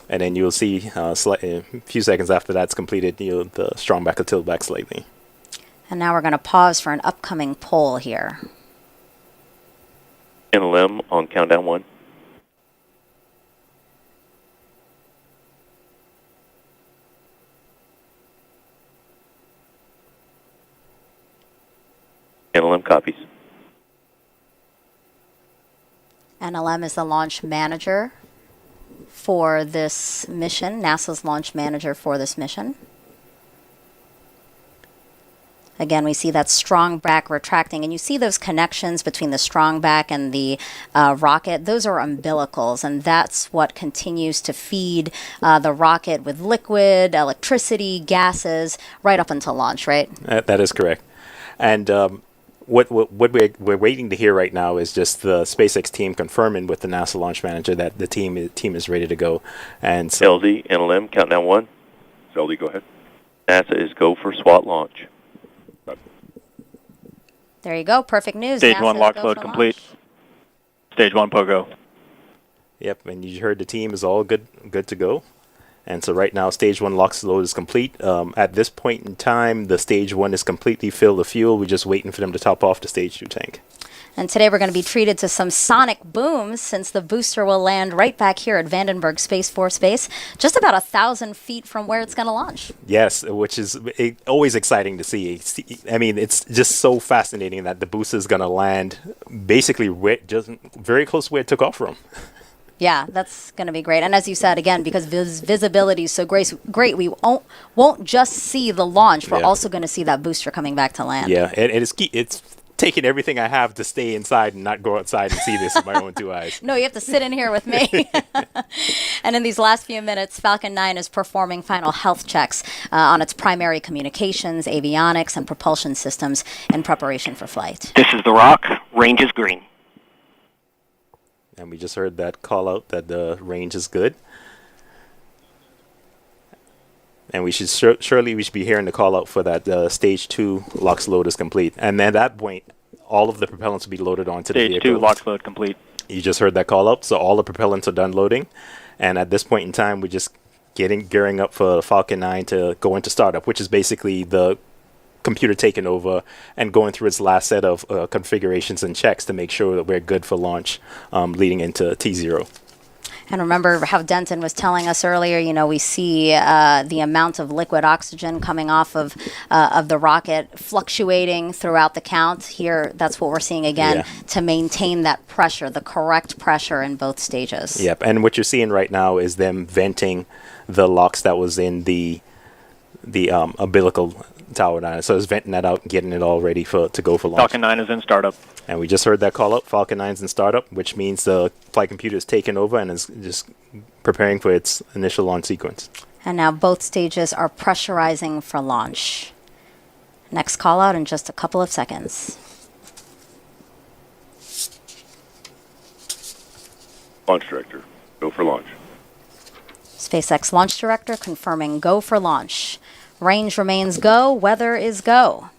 and then you'll see a few seconds after that's completed, the strong back will tilt back slightly. And now we're going to pause for an upcoming poll here. NLM on countdown 1. NLM copies. NLM is the launch manager for this mission, NASA's launch manager for this mission. Again, we see that strong back retracting, and you see those connections between the strong back and the rocket. Those are umbilicals, and that's what continues to feed the rocket with liquid, electricity, gases, right up until launch, right? That is correct. And what we're waiting to hear right now is just the SpaceX team confirming with the NASA launch manager that the team is ready to go. And so LD, NLM, countdown 1. LD, go ahead. NASA is go for SWOT launch. There you go. Perfect news. Stage NASA 1 LOX load launch. complete. Stage 1 POGO. Yep, and you heard the team is all good to go. And so right now, stage 1 LOX load is complete. At this point in time, the stage 1 is completely filled with fuel. We're just waiting for them to top off the stage 2 tank. And today we're going to be treated to some sonic booms, since the booster will land right back here at Vandenberg Space Force Base, just about 1,000 feet from where it's going to launch. Yes, which is always exciting to see. I mean, it's just so fascinating that the booster is going to land basically just very close to where it took off from. Yeah, that's going to be great. And as you said, again, because visibility is so great, we won't just see the launch. We're also going to see that booster coming back to land. Yeah, and it's taking everything I have to stay inside and not go outside and see this with my own 2 eyes. No, you have to sit in here with me. And in these last few minutes, Falcon 9 is performing final health checks on its primary communications, avionics, and propulsion systems in preparation for flight. This is The Rock. Range is green. And we just heard that call out that the range is good. And we should surely we should be hearing the call out for that stage 2 LOX load is complete. And then at that point, all of the propellants will be loaded onto the vehicle. Stage 2 LOX load complete. You just heard that call out. So all the propellants are done loading. And at this point in time, we're just gearing up for Falcon 9 to go into startup, which is basically the computer taking over and going through its last set of configurations and checks to make sure that we're good for launch leading into T0. And remember how Denton was telling us earlier, we see the amount of liquid oxygen coming off of the rocket fluctuating throughout the count. Here, that's what we're seeing again to maintain that pressure, the correct pressure in both stages. Yep, and what you're seeing right now is them venting the LOX that was in the umbilical tower 9. So it's venting that out and getting it all ready to go for launch. Falcon 9 is in startup. And we just heard that call up. Falcon 9 is in startup, which means the flight computer is taking over and is just preparing for its initial launch sequence. And now both stages are pressurizing for launch. Next call out in just a couple of seconds. Launch director, go for launch. SpaceX launch director confirming go for launch. Range remains go, weather is go.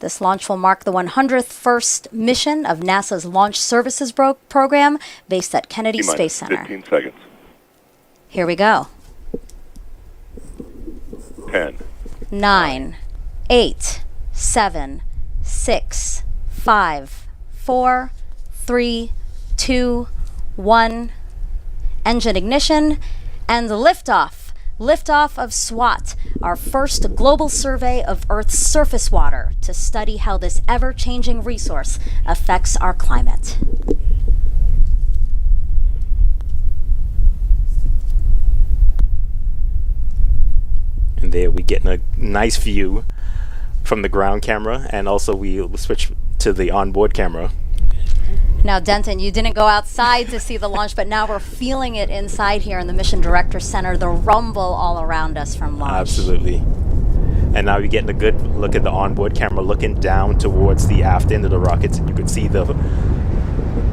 This launch will mark the 100th first mission of NASA's Launch Services program based at Kennedy Space Center. 15 seconds. Here we go. 10. 9, 8, 7, 6, 5, 4, 3, 2, 1. Engine ignition and liftoff. Liftoff of SWOT, our first global survey of Earth's surface water to study how this ever-changing resource affects our climate. And there we get a nice view from the ground camera, and also we switch to the onboard camera. Now, Denton, you didn't go outside to see the launch, but now we're feeling it inside here in the Mission Director Center, the rumble all around us from launch. Absolutely. And now you're getting a good look at the onboard camera looking down towards the aft end of the rockets, and you can see the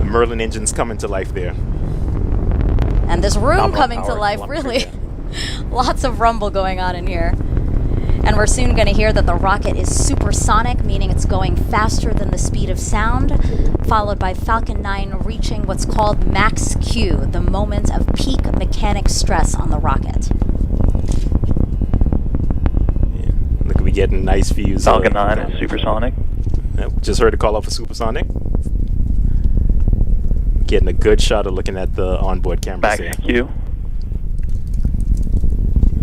Merlin engines coming to life there. And this room coming to life, really. Lots of rumble going on in here. And we're soon going to hear that the rocket is supersonic, meaning it's going faster than the speed of sound, followed by Falcon 9 reaching what's called max Q, the moment of peak mechanic stress on the rocket. Yeah. Look, we getting nice views. Falcon 9 is supersonic. Just heard a call out for supersonic. Getting a good shot of looking at the onboard cameras there. Max Q.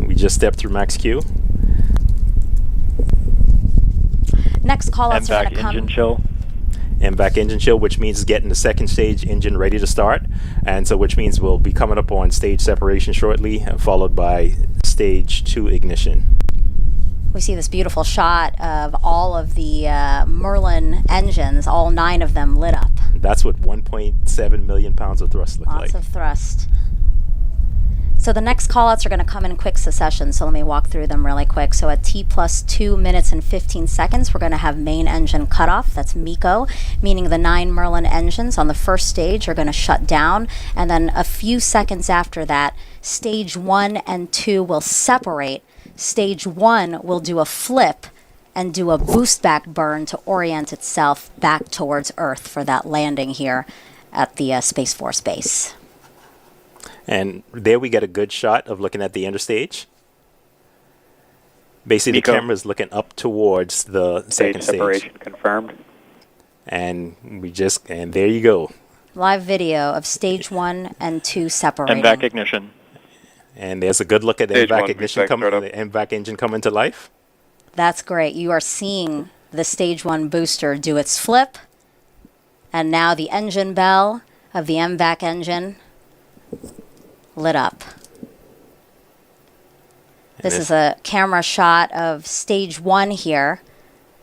We just stepped through max Q. Next call-outs are going to come. Engine chill. MVAC engine chill, which means getting the second stage engine ready to start, and so which means we'll be coming up on stage separation shortly, followed by stage 2 ignition. We see this beautiful shot of all of the Merlin engines, all 9 of them lit up. That's what 1.7 million pounds of thrust look like. Lots of thrust. So the next callouts are going to come in quick succession, so let me walk through them really quick. So at T plus 2 minutes and 15 seconds, we're going to have main engine cutoff. That's MECO, meaning the 9 Merlin engines on the first stage are going to shut down. And then a few seconds after that, stage 1 and 2 will separate. Stage 1 will do a flip and do a boost back burn to orient itself back towards Earth for that landing here at the Space Force base. And there we get a good shot of looking at the interstage. Basically, MECO. the camera is looking up towards the second stage. Separation confirmed. And there you go. Live video of stage 1 and 2 separating. MVAC ignition. And there's a good look at the Stage MVAC 1, ignition coming, the MVAC engine coming to life. That's great. You are seeing the stage 1 booster do its flip. And now the engine bell of the MVAC engine lit up. This is a camera shot of stage 1 here,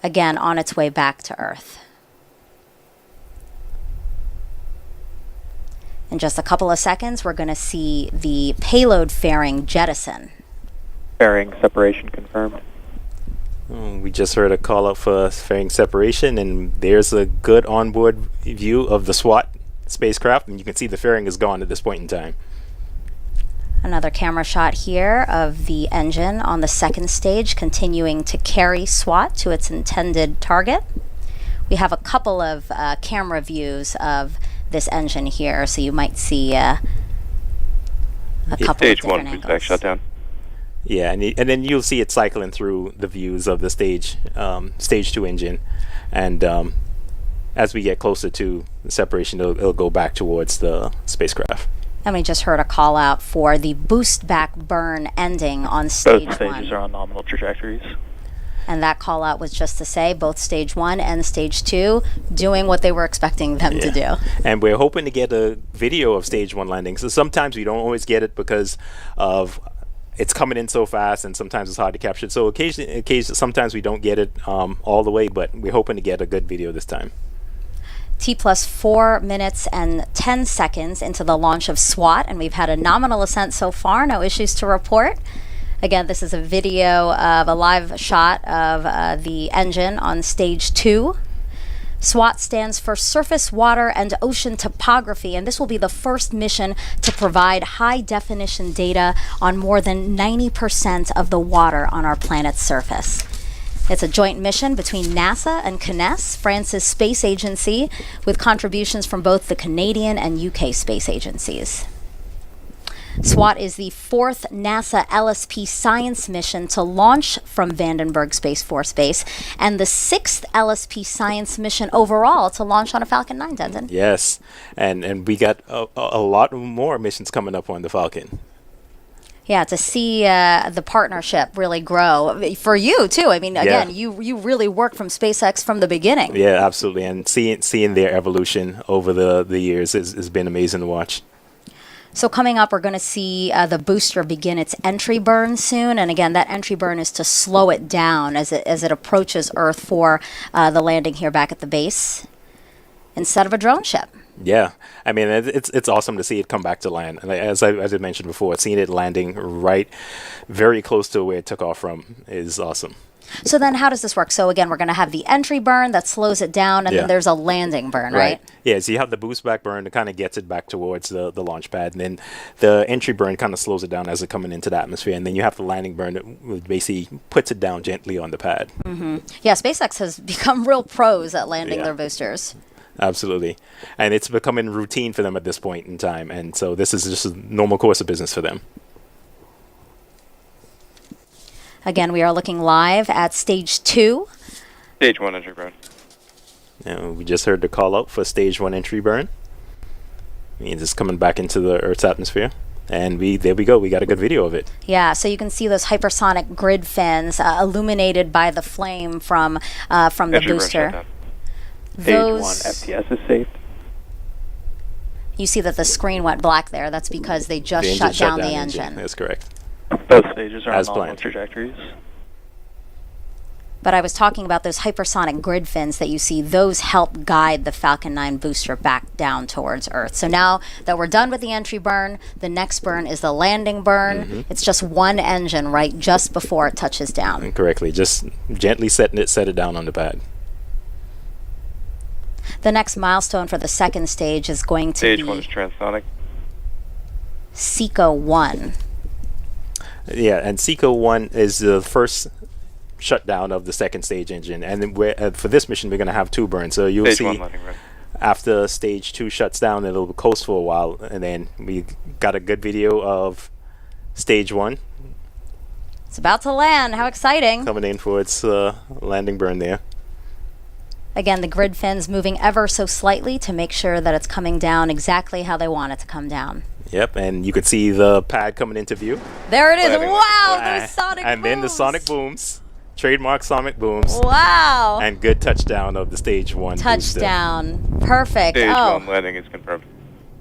again on its way back to Earth. In just a couple of seconds, we're going to see the payload fairing jettison. Fairing separation confirmed. We just heard a call out for fairing separation, and there's a good onboard view of the SWOT spacecraft, and you can see the fairing is gone at this point in time. Another camera shot here of the engine on the second stage continuing to carry SWOT to its intended target. We have a couple of camera views of this engine here, so you might see a couple Stage of different 1 angles. boost shut down. Yeah, and then you'll see it cycling through the views of the stage 2 engine, and as we get closer to the separation, it'll go back towards the spacecraft. And we just heard a call out for the boost back burn ending on stage Both stages 1. are on nominal trajectories. And that call out was just to say both stage 1 and stage 2 doing what they were expecting them to do. And we're hoping to get a video of stage 1 landing. So sometimes we don't always get it because of it's coming in so fast, and sometimes it's hard to capture it. So occasionally sometimes we don't get it all the way, but we're hoping to get a good video this time. T plus 4 minutes and 10 seconds into the launch of SWOT, and we've had a nominal ascent so far, no issues to report. Again, this is a video of a live shot of the engine on stage 2. SWOT stands for Surface, Water, and Ocean Topography, and this will be the first mission to provide high-definition data on more than 90% of the water on our planet's surface. It's a joint mission between NASA and CNES, France's space agency, with contributions from both the Canadian and UK space agencies. SWOT is the 4th NASA LSP science mission to launch from Vandenberg Space Force Base, and the 6th LSP science mission overall to launch on a Falcon 9, Denton. Yes, and we got a lot more missions coming up on the Falcon. Yeah, to see the partnership really grow for you too. I mean, again, you really worked from SpaceX from the beginning. Yeah, absolutely, and seeing their evolution over the years has been amazing to watch. So coming up, we're going to see the booster begin its entry burn soon, and again, that entry burn is to slow it down as it approaches Earth for the landing here back at the base instead of a drone ship. Yeah, I mean it's awesome to see it come back to land. Like, as I mentioned before, seeing it landing right, very close to where it took off from is awesome. So then how does this work? So again, we're going to have the entry burn that slows it down, and then there's a landing burn, right? Yeah, so you have the boost back burn that kind of gets it back towards the launch pad, and then the entry burn kind of slows it down as it's coming into the atmosphere, and then you have the landing burn that basically puts it down gently on the pad. Yeah, SpaceX has become real pros at landing their boosters. Absolutely. And it's becoming routine for them at this point in time, and so this is just a normal course of business for them. Again, we are looking live at stage 2. Stage 1 entry burn. And we just heard the call out for stage 1 entry burn. Means it's coming back into the Earth's atmosphere. And there we go. We got a good video of it. Yeah, so you can see those hypersonic grid fins illuminated by the flame from the booster. Stage 1 FPS is safe. You see that the screen went black there. That's because they just shut down the engine. That's correct. Both stages are on As normal planned. trajectories. But I was talking about those hypersonic grid fins that you see. Those help guide the Falcon 9 booster back down towards Earth. So now that we're done with the entry burn, the next burn is the landing burn. It's just one engine, right, just before it touches down. Correctly. Just gently set it down on the pad. The next milestone for the second stage is going to Stage be 1 is transonic. SECO 1. Yeah, and SECO 1 is the first shutdown of the second stage engine. And then for this mission, we're going to have 2 burns. So you'll Stage see 1 landing burn. after stage 2 shuts down, it'll coast for a while. And then we got a good video of stage 1. It's about to land. How exciting. Coming in for its landing burn there. Again, the grid fins moving ever so slightly to make sure that it's coming down exactly how they want it to come down. Yep, and you could see the pad coming into view. There it is. Wow, those sonic And booms. then the sonic booms. Trademark sonic booms. Wow. And good touchdown of the stage 1 booster. Touchdown. Perfect. Stage Oh, 1 landing is confirmed.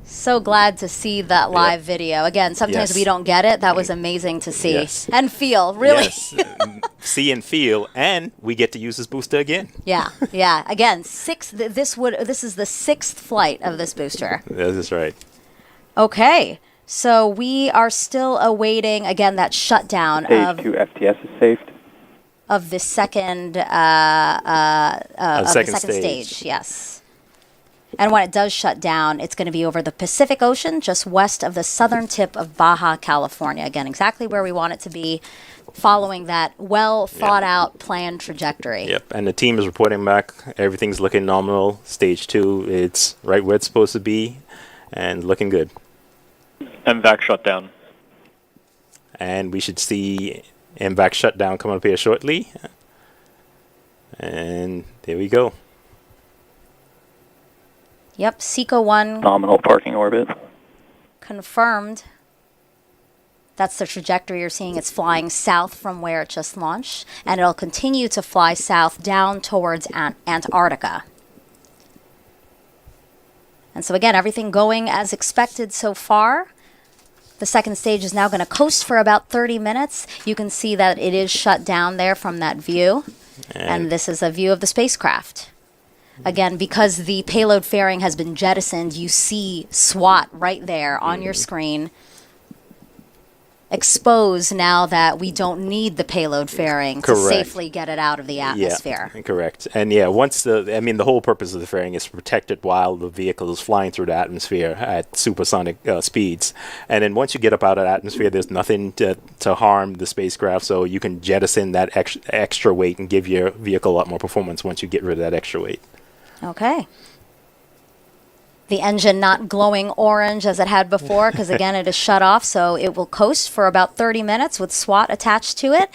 so glad to see that live video. Again, sometimes Yes. we don't get it. That was amazing to see Yes. and feel, really. Yes. See and feel, and we get to use this booster again. Yeah, yeah. Again, this is the 6th flight of this booster. That is right. Okay, so we are still awaiting again that shutdown Stage 2 FTS is safe. of the second stage. Yes. And when it does shut down, it's going to be over the Pacific Ocean, just west of the southern tip of Baja California. Again, exactly where we want it to be, following that well thought out planned trajectory. Yep, and the team is reporting back. Everything's looking nominal. Stage 2, it's right where it's supposed to be, and looking good. MVAC shutdown. And we should see MVAC shutdown coming up here shortly. And there we go. Yep, SECO 1 Nominal parking orbit. confirmed. That's the trajectory you're seeing. It's flying south from where it just launched, and it'll continue to fly south down towards Antarctica. And so again, everything going as expected so far. The second stage is now going to coast for about 30 minutes. You can see that it is shut down there from that view. And this is a view of the spacecraft. Again, because the payload fairing has been jettisoned, you see SWOT right there on your screen. Exposed now that we don't need the payload fairing to safely get it out of the atmosphere. Yeah, correct. And yeah, the whole purpose of the fairing is to protect it while the vehicle is flying through the atmosphere at supersonic speeds. And then once you get up out of the atmosphere, there's nothing to harm the spacecraft, so you can jettison that extra weight and give your vehicle a lot more performance once you get rid of that extra weight. Okay. The engine not glowing orange as it had before, because again, it is shut off, so it will coast for about 30 minutes with SWOT attached to it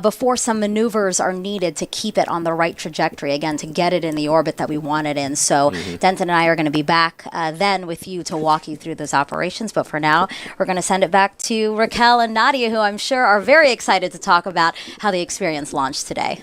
before some maneuvers are needed to keep it on the right trajectory, again, to get it in the orbit that we want it in. So Denton and I are going to be back then with you to walk you through those operations, but for now, we're going to send it back to Raquel and Nadia, who I'm sure are very excited to talk about how the experience launched today.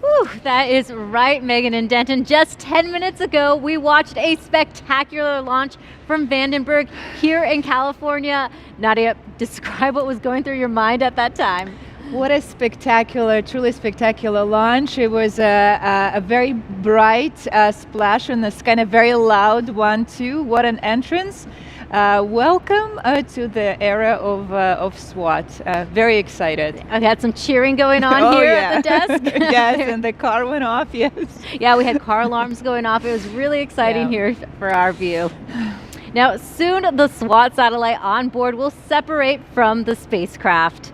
Whew, that is right, Megan and Denton. Just 10 minutes ago, we watched a spectacular launch from Vandenberg here in California. Nadia, describe what was going through your mind at that time. What a spectacular, truly spectacular launch. It was a very bright splash and this kind of very loud one too. What an entrance. Welcome to the era of SWOT. Very excited. I had some cheering going on here at the desk. Yes, and the car went off, yes. Yeah, we had car alarms going off. It was really exciting here for our view. Now, soon the SWOT satellite on board will separate from the spacecraft.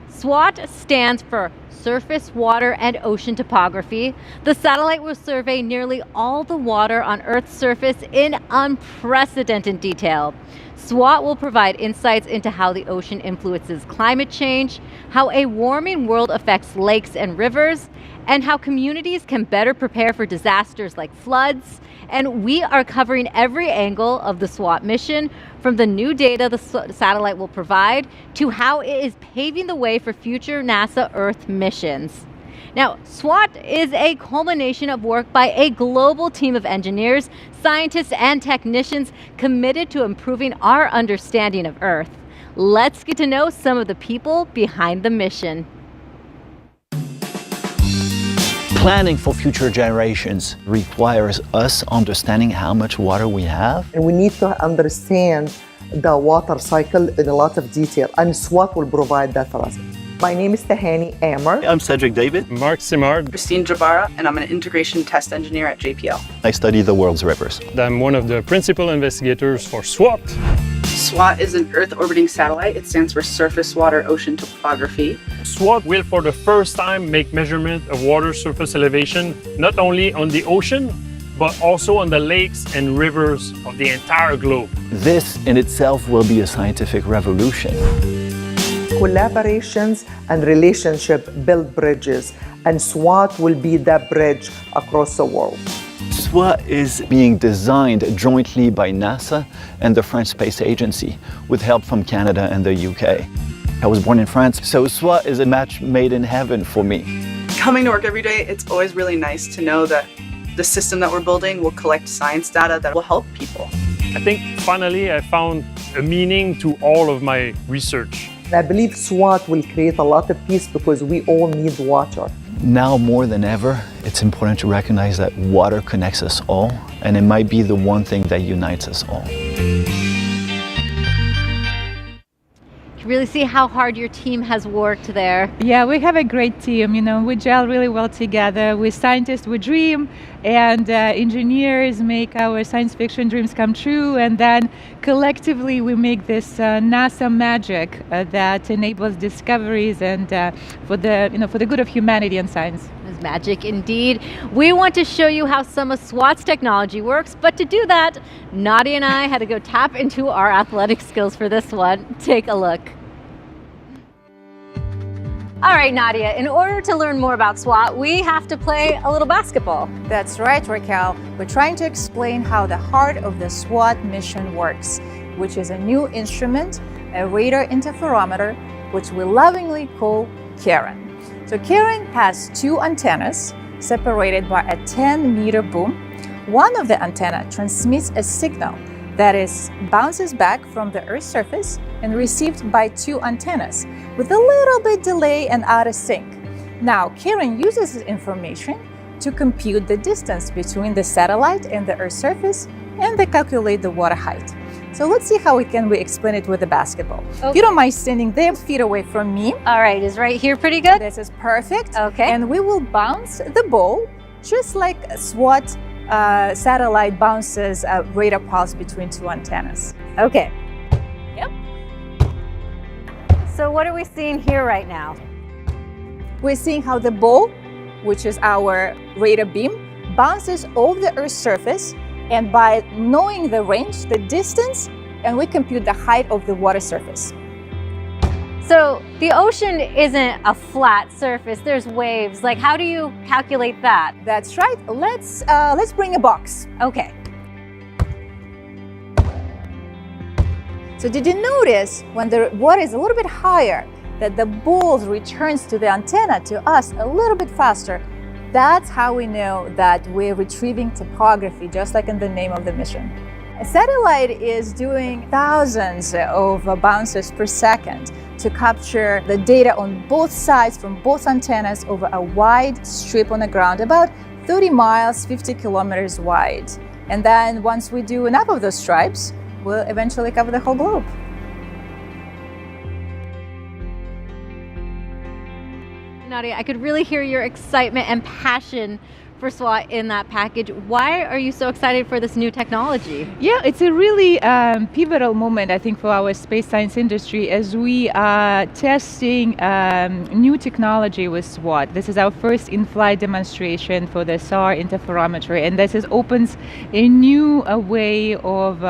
SWOT stands for Surface, Water, and Ocean Topography. The satellite will survey nearly all the water on Earth's surface in unprecedented detail. SWOT will provide insights into how the ocean influences climate change, how a warming world affects lakes and rivers, and how communities can better prepare for disasters like floods. And we are covering every angle of the SWOT mission, from the new data the satellite will provide to how it is paving the way for future NASA Earth missions. Now, SWOT is a culmination of work by a global team of engineers, scientists, and technicians committed to improving our understanding of Earth. Let's get to know some of the people behind the mission. Planning for future generations requires us understanding how much water we have. And we need to understand the water cycle in a lot of detail, and SWOT will provide that for us. My name is Tahani Amar. I'm Cedric David. Mark Simard. Christine Jabara, and I'm an integration test engineer at JPL. I study the world's rivers. I'm one of the principal investigators for SWOT. SWOT is an Earth orbiting satellite. It stands for Surface, Water, Ocean Topography. SWOT will for the first time make measurement of water surface elevation, not only on the ocean, but also on the lakes and rivers of the entire globe. This in itself will be a scientific revolution. Collaborations and relationship build bridges, and SWOT will be that bridge across the world. SWOT is being designed jointly by NASA and the French Space Agency, with help from Canada and the UK. I was born in France, so SWOT is a match made in heaven for me. Coming to work every day, it's always really nice to know that the system that we're building will collect science data that will help people. I think finally I found a meaning to all of my research. I believe SWOT will create a lot of peace because we all need water. Now more than ever, it's important to recognize that water connects us all, and it might be the one thing that unites us all. You really see how hard your team has worked there. Yeah, we have a great team. You know, we gel really well together. With scientists, we dream, and engineers make our science fiction dreams come true. And then collectively, we make this NASA magic that enables discoveries and for the good of humanity and science. It's magic indeed. We want to show you how some of SWOT's technology works, but to do that, Nadia and I had to go tap into our athletic skills for this one. Take a look. All right, Nadia, in order to learn more about SWOT, we have to play a little basketball. That's right, Raquel. We're trying to explain how the heart of the SWOT mission works, which is a new instrument, a radar interferometer, which we lovingly call Karen. So Karen has two antennas separated by a 10-meter boom. One of the antenna transmits a signal that bounces back from the Earth's surface and received by two antennas with a little bit delay and out of sync. Now, Karen uses this information to compute the distance between the satellite and the Earth's surface, and they calculate the water height. So let's see how we explain it with the basketball. Okay. If you don't mind standing there, feet away from me. All right, is right here pretty good? This is perfect. Okay. And we will bounce the ball just like a SWOT satellite bounces a radar pulse between two antennas. Okay. Yep. So what are we seeing here right now? We're seeing how the ball, which is our radar beam, bounces over the Earth's surface, and by knowing the range, the distance, and we compute the height of the water surface. So the ocean isn't a flat surface, there's waves. Like, how do you calculate that? That's right. Let's bring a box. Okay. So did you notice when the water is a little bit higher that the ball returns to the antenna, to us, a little bit faster? That's how we know that we're retrieving topography, just like in the name of the mission. A satellite is doing thousands of bounces per second to capture the data on both sides from both antennas over a wide strip on the ground, about 30 miles, 50 kilometers wide. And then once we do enough of those stripes, we'll eventually cover the whole globe. Nadia, I could really hear your excitement and passion for SWOT in that package. Why are you so excited for this new technology? Yeah, it's a really pivotal moment, I think, for our space science industry as we are testing new technology with SWOT. This is our first in-flight demonstration for the SAR interferometry, and this opens a new way of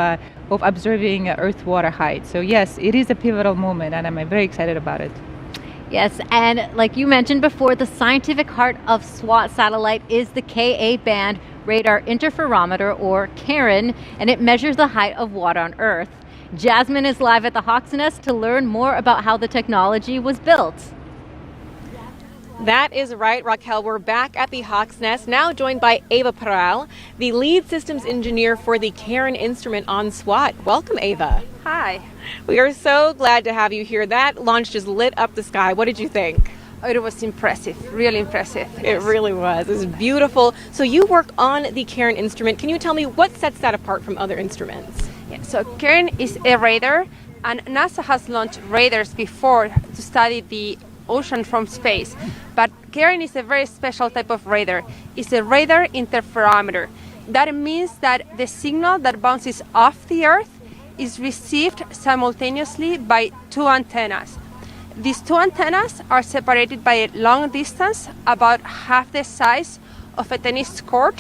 observing Earth water height. So yes, it is a pivotal moment, and I'm very excited about it. Yes, and like you mentioned before, the scientific heart of SWOT satellite is the Ka band radar interferometer, or CARIN, and it measures the height of water on Earth. Jasmine is live at the Hawk's Nest to learn more about how the technology was built. That is right, Raquel. We're back at the Hawk's Nest, now joined by Ava Peral, the lead systems engineer for the CARIN instrument on SWOT. Welcome, Ava. Hi. We are so glad to have you here. That launch just lit up the sky. What did you think? Oh, it was impressive, really impressive. It really was. It was beautiful. So you work on the CARIN instrument. Can you tell me what sets that apart from other instruments? Yeah, so CARIN is a radar, and NASA has launched radars before to study the ocean from space. But CARIN is a very special type of radar. It's a radar interferometer. That means that the signal that bounces off the Earth is received simultaneously by two antennas. These two antennas are separated by a long distance, about half the size of a tennis court,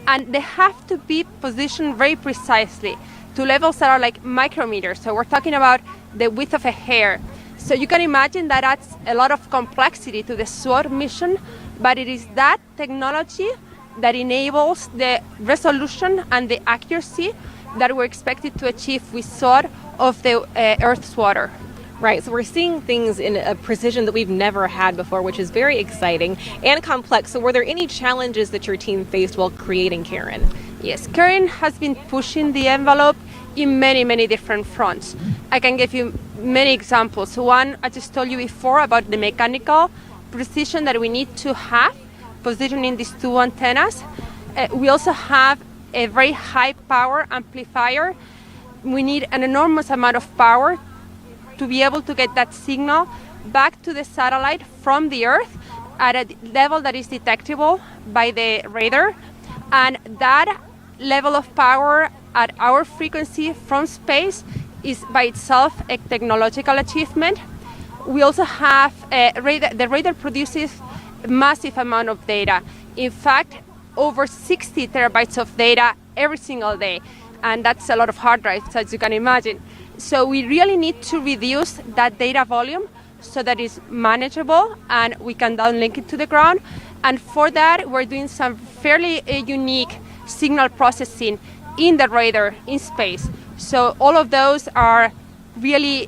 and they have to be positioned very precisely to levels that are like micrometers. So we're talking about the width of a hair. So you can imagine that adds a lot of complexity to the SWOT mission, but it is that technology that enables the resolution and the accuracy that we're expected to achieve with SWOT of the Earth's water. Right, so we're seeing things in a precision that we've never had before, which is very exciting and complex. So were there any challenges that your team faced while creating CARIN? Yes, CARIN has been pushing the envelope in many, many different fronts. I can give you many examples. One, I just told you before about the mechanical precision that we need to have positioning these two antennas. We also have a very high power amplifier. We need an enormous amount of power to be able to get that signal back to the satellite from the Earth at a level that is detectable by the radar. And that level of power at our frequency from space is by itself a technological achievement. We also have the radar produces a massive amount of data. In fact, over 60 terabytes of data every single day. And that's a lot of hard drives, as you can imagine. So we really need to reduce that data volume so that it's manageable and we can downlink it to the ground. And for that, we're doing some fairly unique signal processing in the radar in space. So all of those are really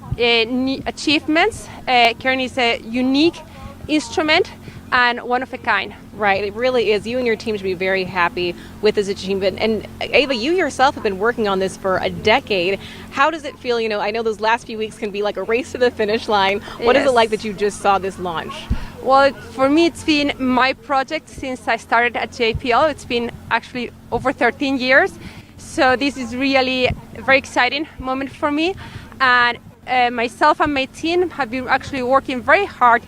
achievements. CARIN is a unique instrument and one of a kind. Right, it really is. You and your team should be very happy with this achievement. And Ava, you yourself have been working on this for a decade. How does it feel? You know, I know those last few weeks can be like a race to the finish line. What is it like that you just saw this launch? Well, for me, it's been my project since I started at JPL. It's been actually over 13 years. So this is really a very exciting moment for me. And myself and my team have been actually working very hard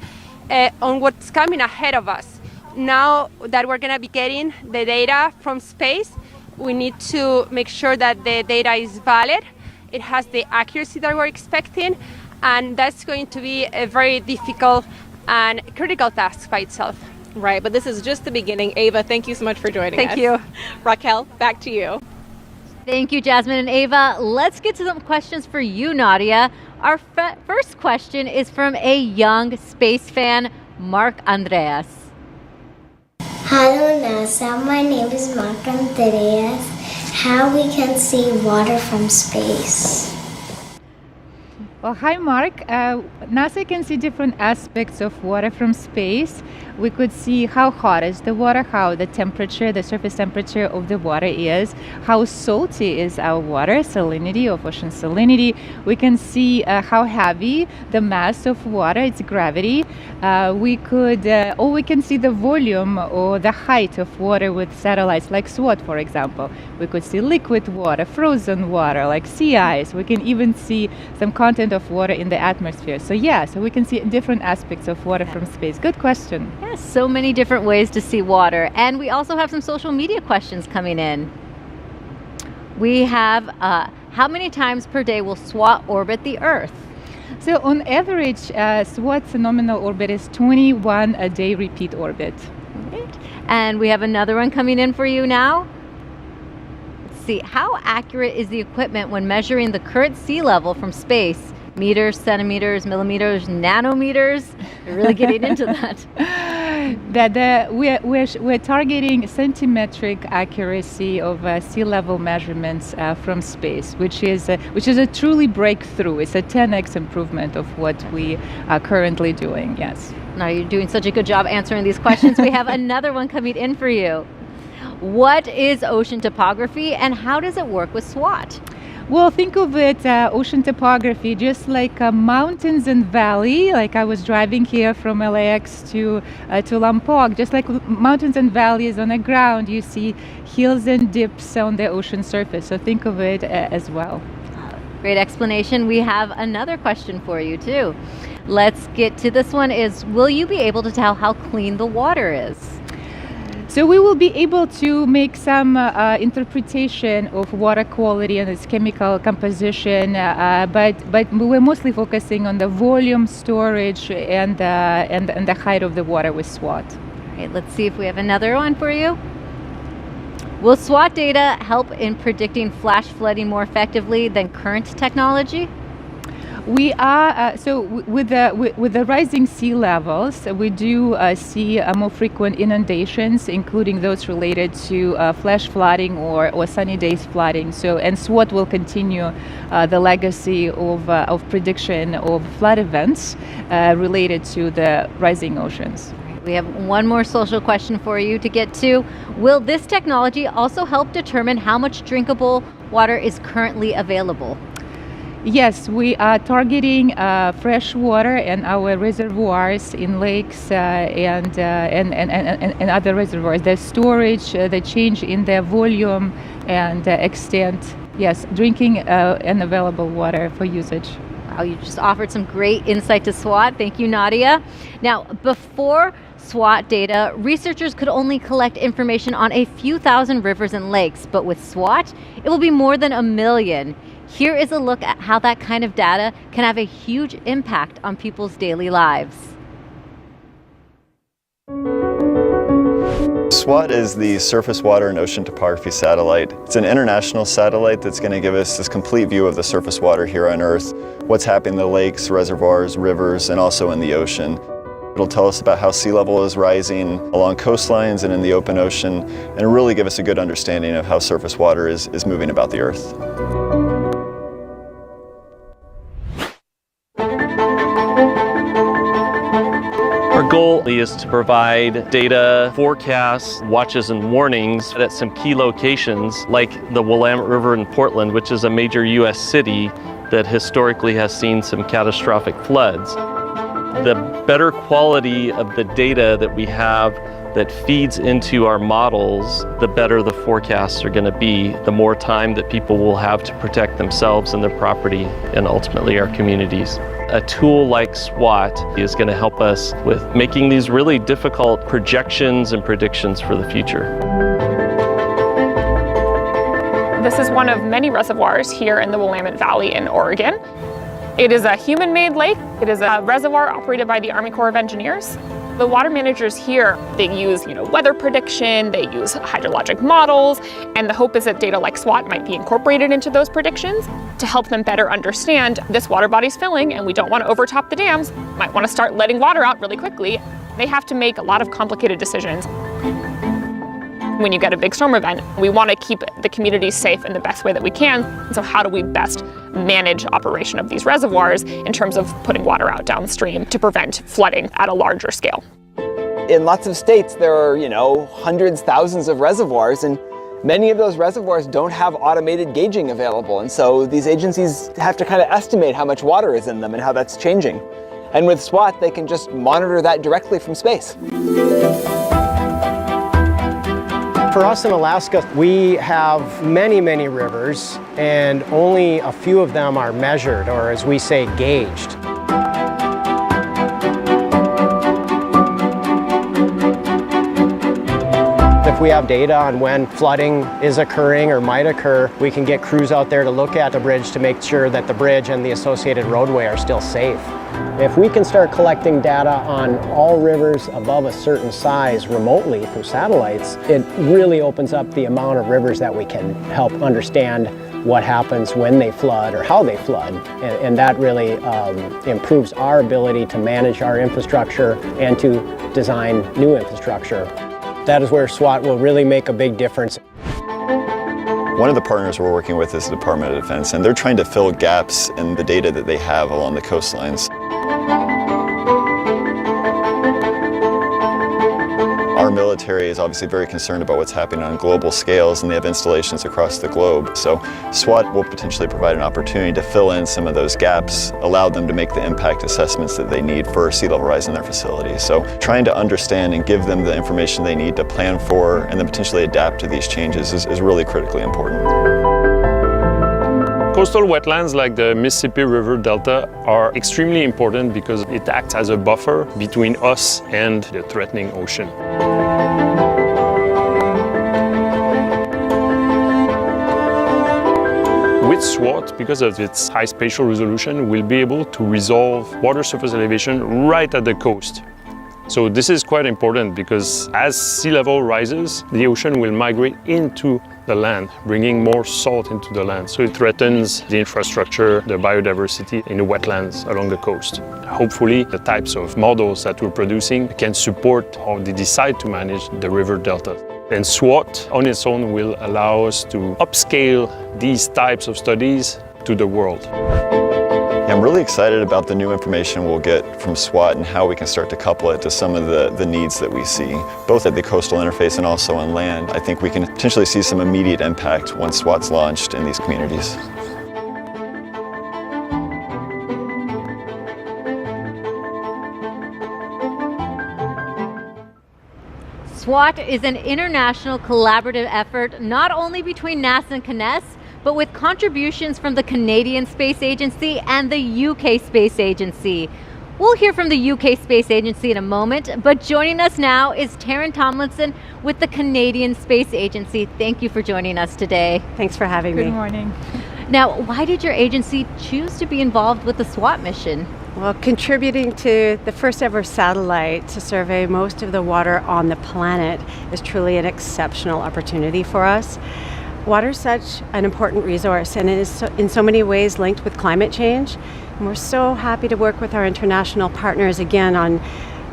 on what's coming ahead of us. Now that we're going to be getting the data from space, we need to make sure that the data is valid, it has the accuracy that we're expecting, and that's going to be a very difficult and critical task by itself. Right, but this is just the beginning. Ava, thank you so much for joining us. Thank you. Raquel, back to you. Thank you, Jasmine and Ava. Let's get to some questions for you, Nadia. Our first question is from a young space fan, Mark Andreas. Hello NASA, my name is Mark Andreas. How we can see water from space? Well, hi, Mark. NASA can see different aspects of water from space. We could see how hot is the water, how the temperature, the surface temperature of the water is, how salty is our water, salinity of ocean salinity. We can see how heavy the mass of water, its gravity. We can see the volume or the height of water with satellites like SWOT, for example. We could see liquid water, frozen water, like sea ice. We can even see some content of water in the atmosphere. So we can see different aspects of water from space. Good question. Yes, so many different ways to see water. And we also have some social media questions coming in. We have, how many times per day will SWOT orbit the Earth? So on average, SWOT's nominal orbit is 21 a day repeat orbit. Right. And we have another one coming in for you now. See, how accurate is the equipment when measuring the current sea level from space? Meters, centimeters, millimeters, nanometers? We're really getting into that. We're targeting centimetric accuracy of sea level measurements from space, which is a truly breakthrough. It's a 10x improvement of what we are currently doing. Yes. Now you're doing such a good job answering these questions. We have another one coming in for you. What is ocean topography and how does it work with SWOT? Well, think of it, ocean topography, just like mountains and valley. Like I was driving here from LAX to Lompoc, just like mountains and valleys on the ground, you see hills and dips on the ocean surface. So think of it as well. Great explanation. We have another question for you too. Let's get to this one is, will you be able to tell how clean the water is? So we will be able to make some interpretation of water quality and its chemical composition, but we're mostly focusing on the volume, storage, and the height of the water with SWOT. All right, let's see if we have another one for you. Will SWOT data help in predicting flash flooding more effectively than current technology? We are with the rising sea levels, we do see more frequent inundations, including those related to flash flooding or sunny days flooding. And SWOT will continue the legacy of prediction of flood events related to the rising oceans. We have one more social question for you to get to. Will this technology also help determine how much drinkable water is currently available? Yes, we are targeting fresh water in our reservoirs in lakes and other reservoirs. The storage, the change in their volume and extent. Yes, drinking and available water for usage. Wow, you just offered some great insight to SWOT. Thank you, Nadia. Now, before SWOT data, researchers could only collect information on a few thousand rivers and lakes, but with SWOT, it will be more than 1 million. Here is a look at how that kind of data can have a huge impact on people's daily lives. SWOT is the Surface Water and Ocean Topography satellite. It's an international satellite that's going to give us this complete view of the surface water here on Earth, what's happening in the lakes, reservoirs, rivers, and also in the ocean. It'll tell us about how sea level is rising along coastlines and in the open ocean, and really give us a good understanding of how surface water is moving about the Earth. Our goal is to provide data, forecasts, watches, and warnings at some key locations like the Willamette River in Portland, which is a major U.S. city that historically has seen some catastrophic floods. The better quality of the data that we have that feeds into our models, the better the forecasts are going to be, the more time that people will have to protect themselves and their property and ultimately our communities. A tool like SWOT is going to help us with making these really difficult projections and predictions for the future. This is one of many reservoirs here in the Willamette Valley in Oregon. It is a human-made lake. It is a reservoir operated by the Army Corps of Engineers. The water managers here, they use weather prediction, they use hydrologic models, and the hope is that data like SWOT might be incorporated into those predictions to help them better understand this water body's filling and we don't want to overtop the dams, might want to start letting water out really quickly. They have to make a lot of complicated decisions. when you get a big storm event. We want to keep the community safe in the best way that we can. So how do we best manage operation of these reservoirs in terms of putting water out downstream to prevent flooding at a larger scale? In lots of states, there are, hundreds, thousands of reservoirs, and many of those reservoirs don't have automated gauging available. And so these agencies have to kind of estimate how much water is in them and how that's changing. And with SWOT, they can just monitor that directly from space. For us in Alaska, we have many, many rivers, and only a few of them are measured, or as we say, gauged. If we have data on when flooding is occurring or might occur, we can get crews out there to look at the bridge to make sure that the bridge and the associated roadway are still safe. If we can start collecting data on all rivers above a certain size remotely from satellites, it really opens up the amount of rivers that we can help understand what happens when they flood or how they flood. And that really improves our ability to manage our infrastructure and to design new infrastructure. That is where SWOT will really make a big difference. One of the partners we're working with is the Department of Defense, and they're trying to fill gaps in the data that they have along the coastlines. Our military is obviously very concerned about what's happening on global scales, and they have installations across the globe. So SWOT will potentially provide an opportunity to fill in some of those gaps, allow them to make the impact assessments that they need for sea level rise in their facilities. So trying to understand and give them the information they need to plan for and then potentially adapt to these changes is really critically important. Coastal wetlands like the Mississippi River Delta are extremely important because it acts as a buffer between us and the threatening ocean. With SWOT, because of its high spatial resolution, we'll be able to resolve water surface elevation right at the coast. So this is quite important because as sea level rises, the ocean will migrate into the land, bringing more salt into the land. So it threatens the infrastructure, the biodiversity in the wetlands along the coast. Hopefully, the types of models that we're producing can support how they decide to manage the river delta. And SWOT on its own will allow us to upscale these types of studies to the world. I'm really excited about the new information we'll get from SWOT and how we can start to couple it to some of the needs that we see, both at the coastal interface and also on land. I think we can potentially see some immediate impact once SWOT's launched in these communities. SWOT is an international collaborative effort not only between NASA and CNES, but with contributions from the Canadian Space Agency and the UK Space Agency. We'll hear from the UK Space Agency in a moment, but joining us now is Taryn Tomlinson with the Canadian Space Agency. Thank you for joining us today. Thanks for having me. Good morning. Now, why did your agency choose to be involved with the SWOT mission? Well, contributing to the first ever satellite to survey most of the water on the planet is truly an exceptional opportunity for us. Water is such an important resource and it is in so many ways linked with climate change. And we're so happy to work with our international partners again on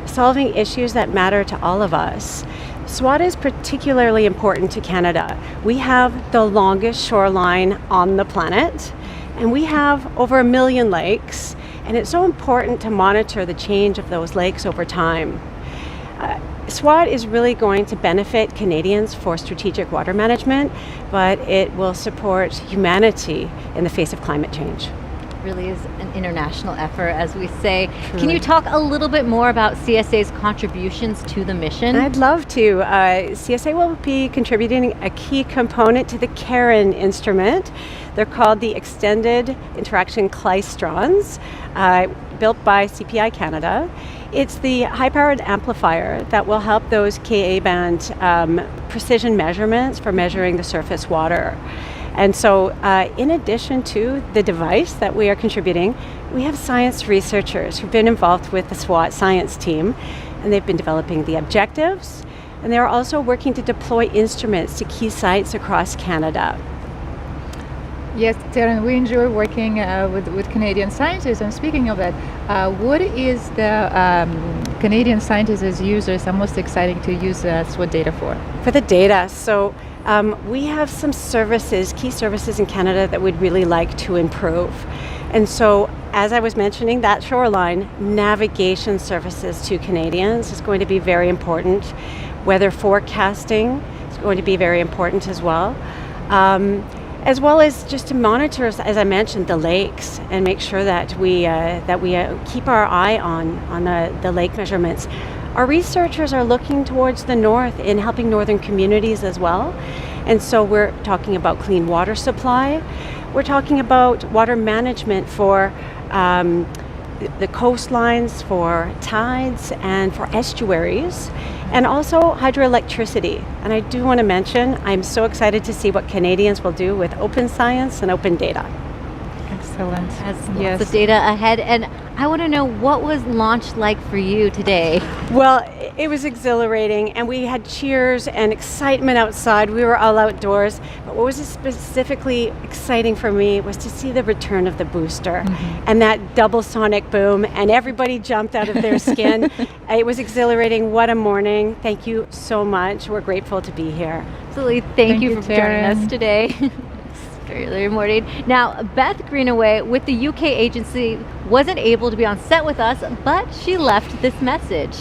solving issues that matter to all of us. SWOT is particularly important to Canada. We have the longest shoreline on the planet and we have over 1 million lakes, and it's so important to monitor the change of those lakes over time. SWOT is really going to benefit Canadians for strategic water management, but it will support humanity in the face of climate change. It really is an international effort, as we say. Truly. Can you talk a little bit more about CSA's contributions to the mission? I'd love to. CSA will be contributing a key component to the CARIN instrument. They're called the Extended Interaction Klystrons, built by CPI Canada. It's the high-powered amplifier that will help those Ka-band precision measurements for measuring the surface water. And so in addition to the device that we are contributing, we have science researchers who've been involved with the SWOT science team, and they've been developing the objectives, and they're also working to deploy instruments to key sites across Canada. Yes, Taryn, we enjoy working with Canadian scientists. And speaking of that, what is the Canadian scientists as users are most exciting to use SWOT data for? For the data, so we have some services, key services in Canada that we'd really like to improve. And so, as I was mentioning, that shoreline navigation services to Canadians is going to be very important. Weather forecasting is going to be very important as well. As well as just to monitor, as I mentioned, the lakes and make sure that we keep our eye on the lake measurements. Our researchers are looking towards the north in helping northern communities as well. And so we're talking about clean water supply. We're talking about water management for the coastlines, for tides, and for estuaries, and also hydroelectricity. And I do want to mention, I'm so excited to see what Canadians will do with open science and open data. Excellent. Has lots of data ahead. And I want to know, what was launch like for you today? Well, it was exhilarating, and we had cheers and excitement outside. We were all outdoors. But what was specifically exciting for me was to see the return of the booster and that double sonic boom, and everybody jumped out of their skin. It was exhilarating. What a morning. Thank you so much. We're grateful to be here. Absolutely. Thank you for joining us today. Early morning. Now, Beth Greenaway with the UK agency wasn't able to be on set with us, but she left this message.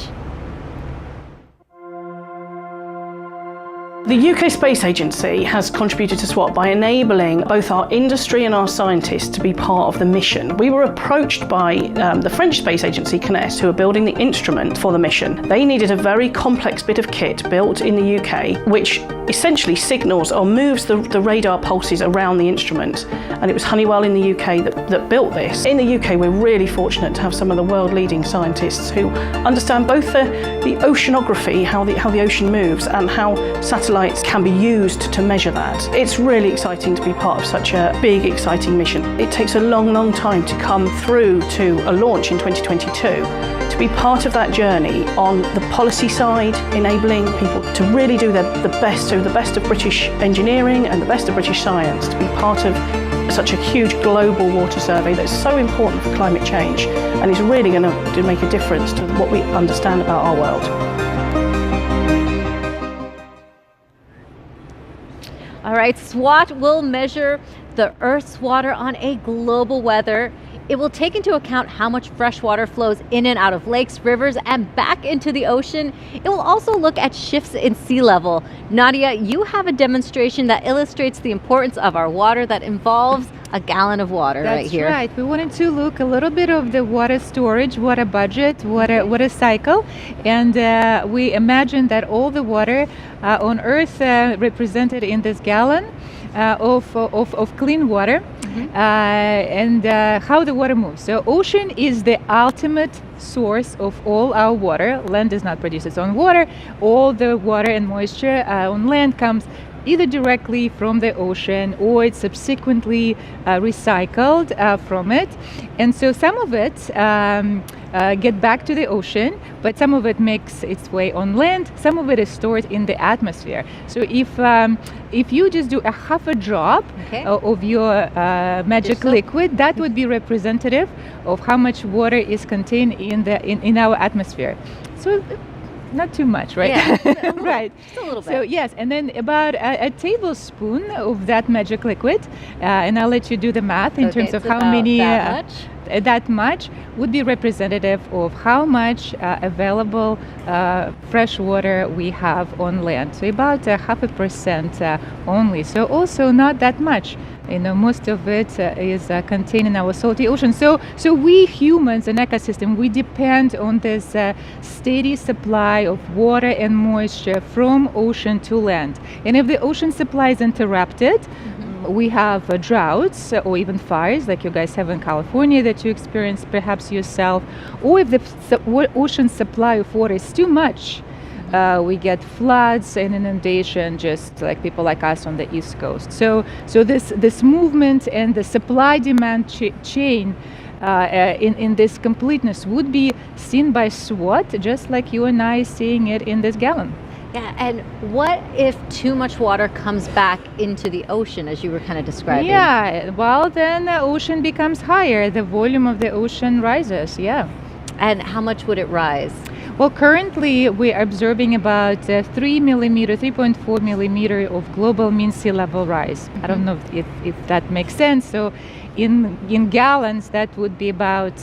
The UK Space Agency has contributed to SWOT by enabling both our industry and our scientists to be part of the mission. We were approached by the French Space Agency, CNES, who are building the instrument for the mission. They needed a very complex bit of kit built in the UK, which essentially signals or moves the radar pulses around the instrument. And it was Honeywell in the UK that built this. In the UK, we're really fortunate to have some of the world-leading scientists who understand both the oceanography, how the ocean moves, and how satellites can be used to measure that. It's really exciting to be part of such a big, exciting mission. It takes a long, long time to come through to a launch in 2022. To be part of that journey on the policy side, enabling people to really do the best, so the best of British engineering and the best of British science, to be part of such a huge global water survey that's so important for climate change and is really going to make a difference to what we understand about our world. All right, SWOT will measure the Earth's water on a global weather. It will take into account how much fresh water flows in and out of lakes, rivers, and back into the ocean. It will also look at shifts in sea level. Nadia, you have a demonstration that illustrates the importance of our water that involves a gallon of water right here. That's right. We wanted to look a little bit of the water storage, water budget, water cycle, and we imagined that all the water on Earth represented in this gallon of clean water, and how the water moves. So ocean is the ultimate source of all our water. Land does not produce its own water. All the water and moisture on land comes either directly from the ocean or it's subsequently recycled from it. And so some of it get back to the ocean, but some of it makes its way on land. Some of it is stored in the atmosphere. So if you just do a half a drop of your magic liquid, that would be representative of how much water is contained in our atmosphere. So not too much, right? Yeah. Right. Just a little bit. So yes, and then about a tablespoon of that magic liquid, and I'll let you do the math in terms of how many. That much would be representative of how much available fresh water we have on land. So about 0.5% only. So also not that much. You know, most of it is contained in our salty ocean. So we humans, an ecosystem, we depend on this steady supply of water and moisture from ocean to land. And if the ocean supply is interrupted, we have droughts or even fires like you guys have in California that you experience perhaps yourself. Or if the ocean supply of water is too much, we get floods and inundation, just like people like us on the East Coast. So this movement and the supply-demand chain in this completeness would be seen by SWOT, just like you and I seeing it in this gallon. Yeah, and what if too much water comes back into the ocean, as you were kind of describing? Yeah, well, then the ocean becomes higher. The volume of the ocean rises, yeah. And how much would it rise? Well, currently we're observing about 3.4 millimeter of global mean sea level rise. I don't know if that makes sense. So in gallons, that would be about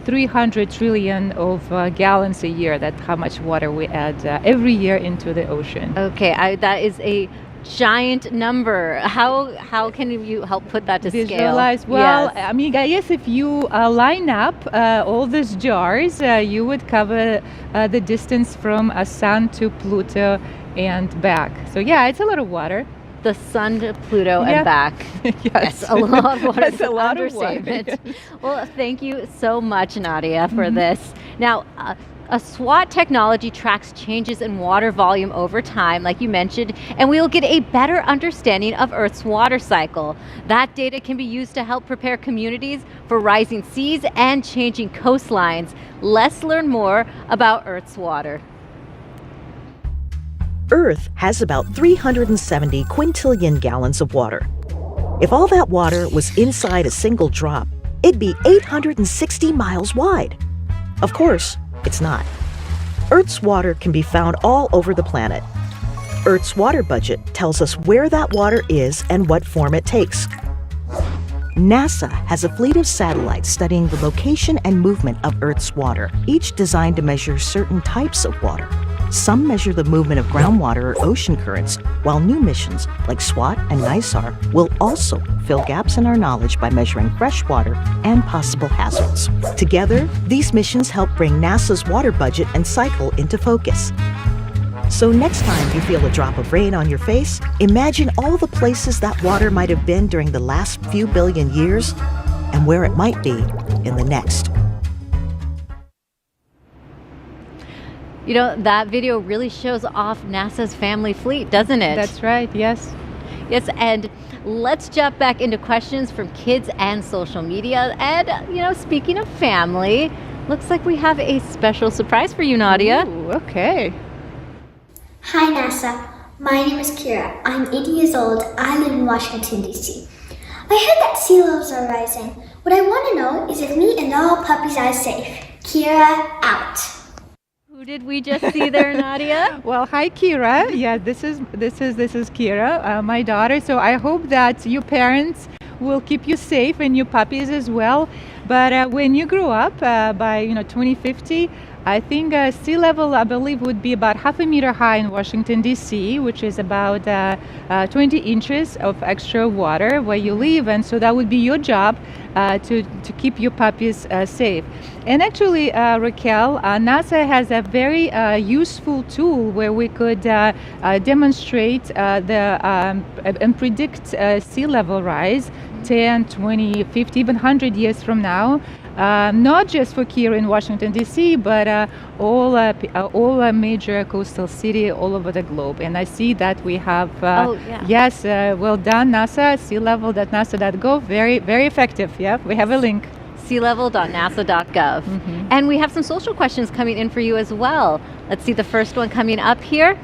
300 trillion of gallons a year. That's how much water we add every year into the ocean. Okay, that is a giant number. How can you help put that to Visualize? scale? Well, Yes. I mean, I guess if you line up all these jars, you would cover the distance from Sun to Pluto and back. So yeah, it's a lot of water. The Sun to Pluto and back. Yes. That's a lot of water. That's a lot of water. Understatement. Well, thank you so much, Nadia, for this. Now, a SWOT technology tracks changes in water volume over time, like you mentioned, and we will get a better understanding of Earth's water cycle. That data can be used to help prepare communities for rising seas and changing coastlines. Let's learn more about Earth's water. Earth has about 370 quintillion gallons of water. If all that water was inside a single drop, it'd be 860 miles wide. Of course, it's not. Earth's water can be found all over the planet. Earth's water budget tells us where that water is and what form it takes. NASA has a fleet of satellites studying the location and movement of Earth's water, each designed to measure certain types of water. Some measure the movement of groundwater or ocean currents, while new missions like SWOT and NISAR will also fill gaps in our knowledge by measuring fresh water and possible hazards. Together, these missions help bring NASA's water budget and cycle into focus. So next time you feel a drop of rain on your face, imagine all the places that water might have been during the last few billion years and where it might be in the next. You know, that video really shows off NASA's family fleet, doesn't it? That's right, yes. Yes, and let's jump back into questions from kids and social media. And, you know, speaking of family, looks like we have a special surprise for you, Nadia. Ooh, okay. Hi NASA, my name is Kira. I'm 8 years old. I live in Washington, D.C. I heard that sea levels are rising. What I want to know is if me and all puppies are safe. Kira out. Who did we just see there, Nadia? Well, hi, Kira. Yeah, this is Kira, my daughter. So I hope that your parents will keep you safe and your puppies as well. But when you grow up, by 2050, I think sea level, I believe, would be about 0.5 meter high in Washington, D.C., which is about 20 inches of extra water where you live. And so that would be your job to keep your puppies safe. And actually, Raquel, NASA has a very useful tool where we could demonstrate and predict sea level rise 10, 20, 50, even 100 years from now. Not just for here in Washington, D.C., but all major coastal city all over the globe. And I see that we have, yes, well done, NASA, sealevel.nasa.gov, very, very effective. Yeah, we have a link. sealevel.nasa.gov. And we have some social questions coming in for you as well. Let's see the first one coming up here.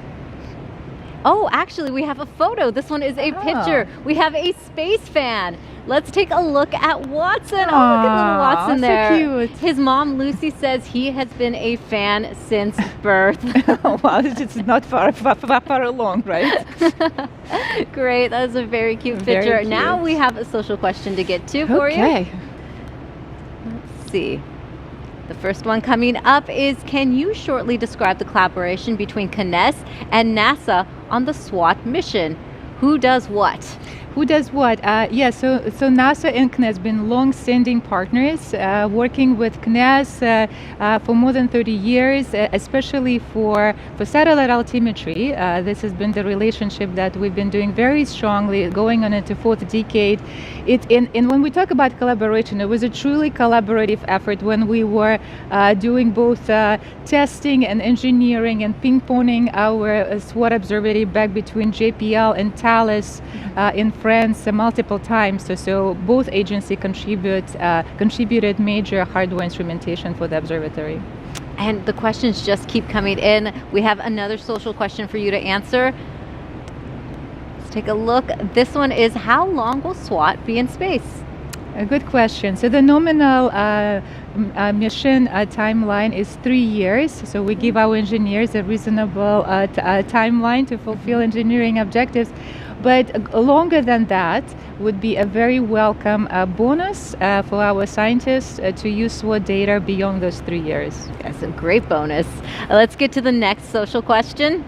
Oh, actually, we have a photo. This one is a picture. We have a space fan. Let's take a look at Watson. Oh, look at little Watson there. So cute. His mom, Lucy, says he has been a fan since birth. Wow, it's not far along, right? Great. That was a very cute picture. Very cute. Now we have a social question to get to for you. Okay. Let's see. The first one coming up is, can you shortly describe the collaboration between CNES and NASA on the SWOT mission? Who does what? Who does what? So NASA and CNES have been long-standing partners, working with CNES for more than 30 years, especially for satellite altimetry. This has been the relationship that we've been doing very strongly, going on into fourth decade. And when we talk about collaboration, it was a truly collaborative effort when we were doing both testing and engineering and ping-ponging our SWOT observatory back between JPL and Thales in France multiple times. So both agencies contributed major hardware instrumentation for the observatory. And the questions just keep coming in. We have another social question for you to answer. Let's take a look. This one is, how long will SWOT be in space? A good question. So the nominal mission timeline is 3 years. So we give our engineers a reasonable timeline to fulfill engineering objectives. But longer than that would be a very welcome bonus for our scientists to use SWOT data beyond those 3 years. That's a great bonus. Let's get to the next social question.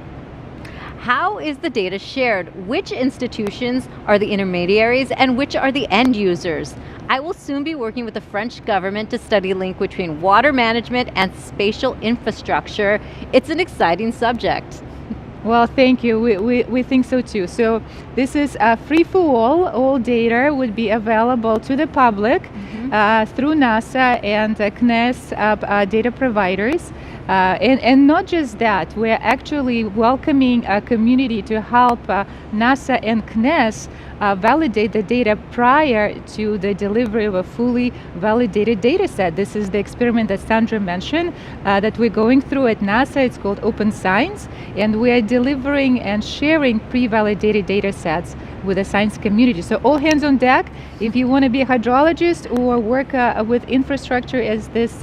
How is the data shared? Which institutions are the intermediaries and which are the end users? I will soon be working with the French government to study link between water management and spatial infrastructure. It's an exciting subject. Well, thank you. We think so too. So this is free for all. All data would be available to the public through NASA and CNES data providers. And not just that, we're actually welcoming a community to help NASA and CNES validate the data prior to the delivery of a fully validated data set. This is the experiment that Sandra mentioned that we're going through at NASA. It's called Open Science, and we are delivering and sharing pre-validated data sets with the science community. So all hands on deck. If you want to be a hydrologist or work with infrastructure as this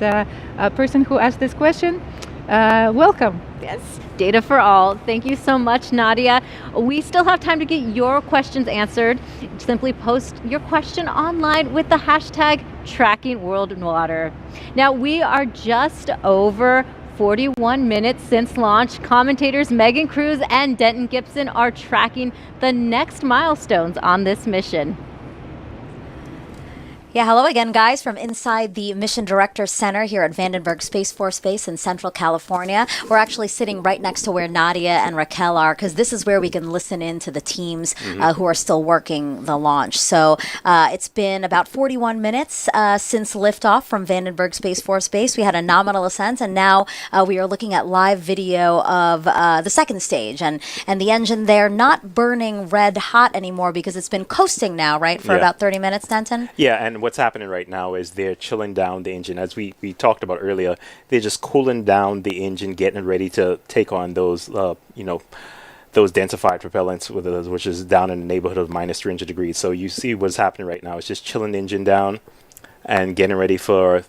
person who asked this question, welcome. Yes, data for all. Thank you so much, Nadia. We still have time to get your questions answered. Simply post your question online with the hashtag #TrackingWorldWater. Now, we are just over 41 minutes since launch. Commentators Megan Cruz and Denton Gibson are tracking the next milestones on this mission. Yeah, hello again, guys, from inside the Mission Director Center here at Vandenberg Space Force Base in Central California. We're actually sitting right next to where Nadia and Raquel are, because this is where we can listen in to the teams who are still working the launch. So it's been about 41 minutes since liftoff from Vandenberg Space Force Base. We had a nominal ascent, and now we are looking at live video of the second stage. And the engine there not burning red hot anymore because it's been coasting now, right, for about 30 minutes, Denton? Yeah, and what's happening right now is they're chilling down the engine. As we talked about earlier, they're just cooling down the engine, getting ready to take on those, those densified propellants, which is down in the neighborhood of minus 300 degrees. So you see what's happening right now. It's just chilling the engine down and getting ready for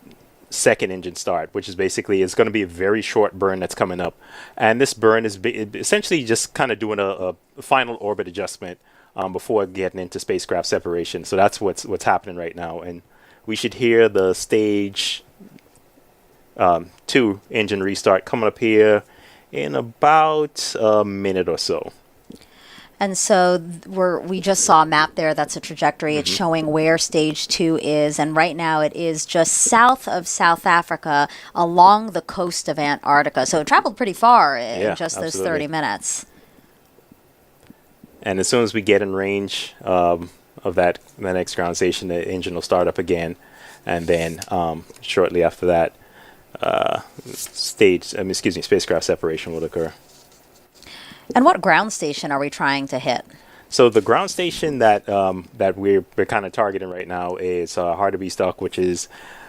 second engine start, which is basically, it's going to be a very short burn that's coming up. And this burn is essentially just kind of doing a final orbit adjustment before getting into spacecraft separation. So that's what's happening right now, and we should hear the stage 2 engine restart coming up here in about a minute or so. And so we just saw a map there. That's a trajectory. It's showing where stage 2 is. And right now it is just south of South Africa along the coast of Antarctica. So it traveled pretty far in just those 30 minutes. And as soon as we get in range of the next ground station, the engine will start up again. And then shortly after that, spacecraft separation will occur. And what ground station are we trying to hit? So the ground station that we're kind of targeting right now is Hartebeestok, which is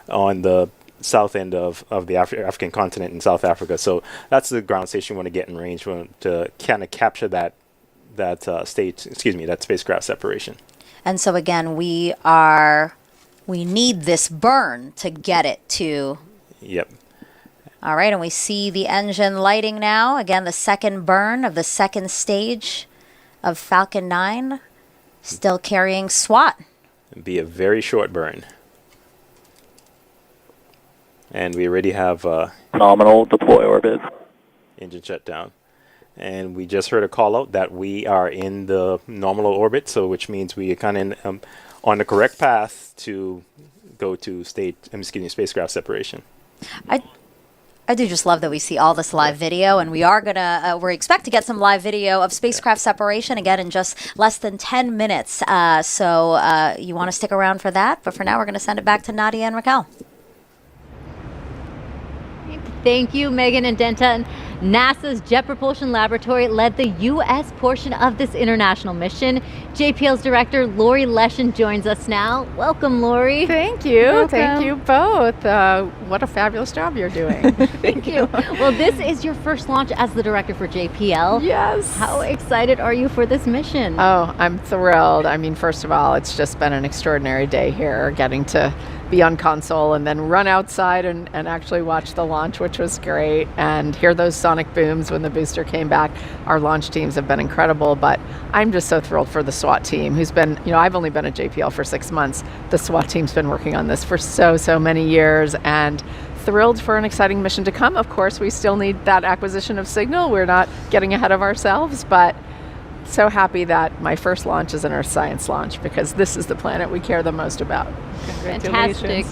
on the south end of the African continent in South Africa. So that's the ground station we want to get in range to kind of capture that spacecraft separation. And so again, we need this burn to get it to. Yep. All right, and we see the engine lighting now. Again, the second burn of the second stage of Falcon 9, still carrying SWOT. It'd be a very short burn. And we already have nominal deploy orbit. Engine shutdown. And we just heard a call out that we are in the nominal orbit, so which means we are kind of on the correct path to go to spacecraft separation. I do just love that we see all this live video, and we expect to get some live video of spacecraft separation again in just less than 10 minutes. So you want to stick around for that, but for now we're going to send it back to Nadia and Raquel. Thank you, Megan and Denton. NASA's Jet Propulsion Laboratory led the U.S. portion of this international mission. JPL's director, Lori Leshin, joins us now. Welcome, Lori. Thank you. Welcome. Thank you both. What a fabulous job you're doing. Thank you. Well, this is your first launch as the director for JPL. Yes. How excited are you for this mission? Oh, I'm thrilled. I mean, first of all, it's just been an extraordinary day here, getting to be on console and then run outside and actually watch the launch, which was great, and hear those sonic booms when the booster came back. Our launch teams have been incredible, but I'm just so thrilled for the SWOT team, who's been, I've only been at JPL for 6 months. The SWOT team's been working on this for so many years, and thrilled for an exciting mission to come. Of course, we still need that acquisition of signal. We're not getting ahead of ourselves, but so happy that my first launch is an Earth science launch, because this is the planet we care the most about. Fantastic.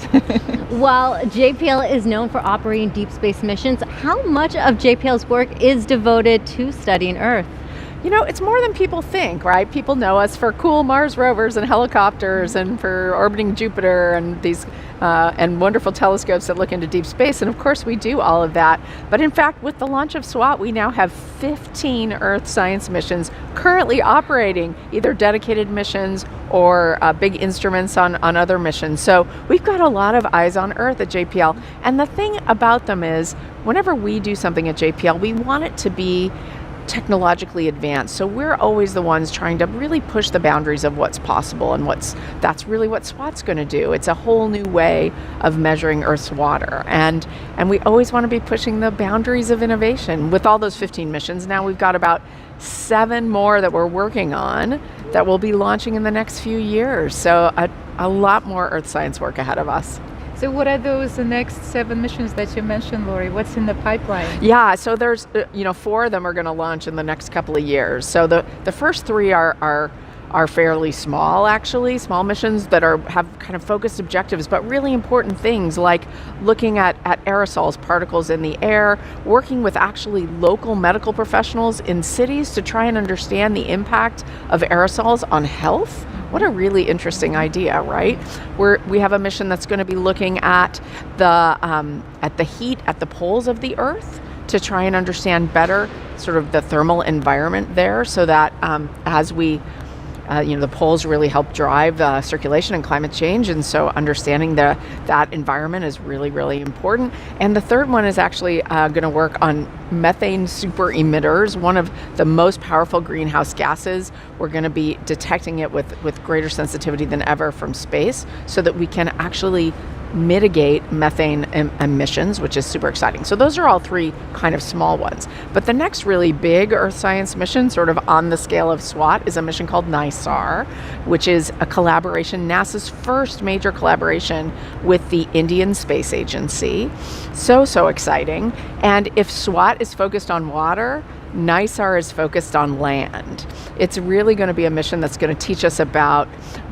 While JPL is known for operating deep space missions, how much of JPL's work is devoted to studying Earth? It's more than people think, right? People know us for cool Mars rovers and helicopters and for orbiting Jupiter and these and wonderful telescopes that look into deep space. And of course we do all of that. But in fact, with the launch of SWOT, we now have 15 Earth science missions currently operating, either dedicated missions or big instruments on other missions. So we've got a lot of eyes on Earth at JPL. And the thing about them is, whenever we do something at JPL, we want it to be technologically advanced. So we're always the ones trying to really push the boundaries of what's possible, and that's really what SWOT's going to do. It's a whole new way of measuring Earth's water, and we always want to be pushing the boundaries of innovation. With all those 15 missions, now we've got about 7 more that we're working on that we'll be launching in the next few years. So a lot more Earth science work ahead of us. So what are those next 7 missions that you mentioned, Lori? What's in the pipeline? Yeah, so there's 4 of them are going to launch in the next couple of years. So the first 3 are fairly small, actually, small missions that have kind of focused objectives, but really important things like looking at aerosols, particles in the air, working with actually local medical professionals in cities to try and understand the impact of aerosols on health. What a really interesting idea, right? We have a mission that's going to be looking at the heat at the poles of the Earth to try and understand better sort of the thermal environment there, so that as we the poles really help drive circulation and climate change, and so understanding that environment is really, really important. And the third one is actually going to work on methane super emitters, one of the most powerful greenhouse gases. We're going to be detecting it with greater sensitivity than ever from space, so that we can actually mitigate methane emissions, which is super exciting. So those are all 3 kind of small ones. But the next really big Earth science mission, sort of on the scale of SWOT, is a mission called NISAR, which is a collaboration, NASA's first major collaboration with the Indian Space Agency. So exciting. And if SWOT is focused on water, NISAR is focused on land. It's really going to be a mission that's going to teach us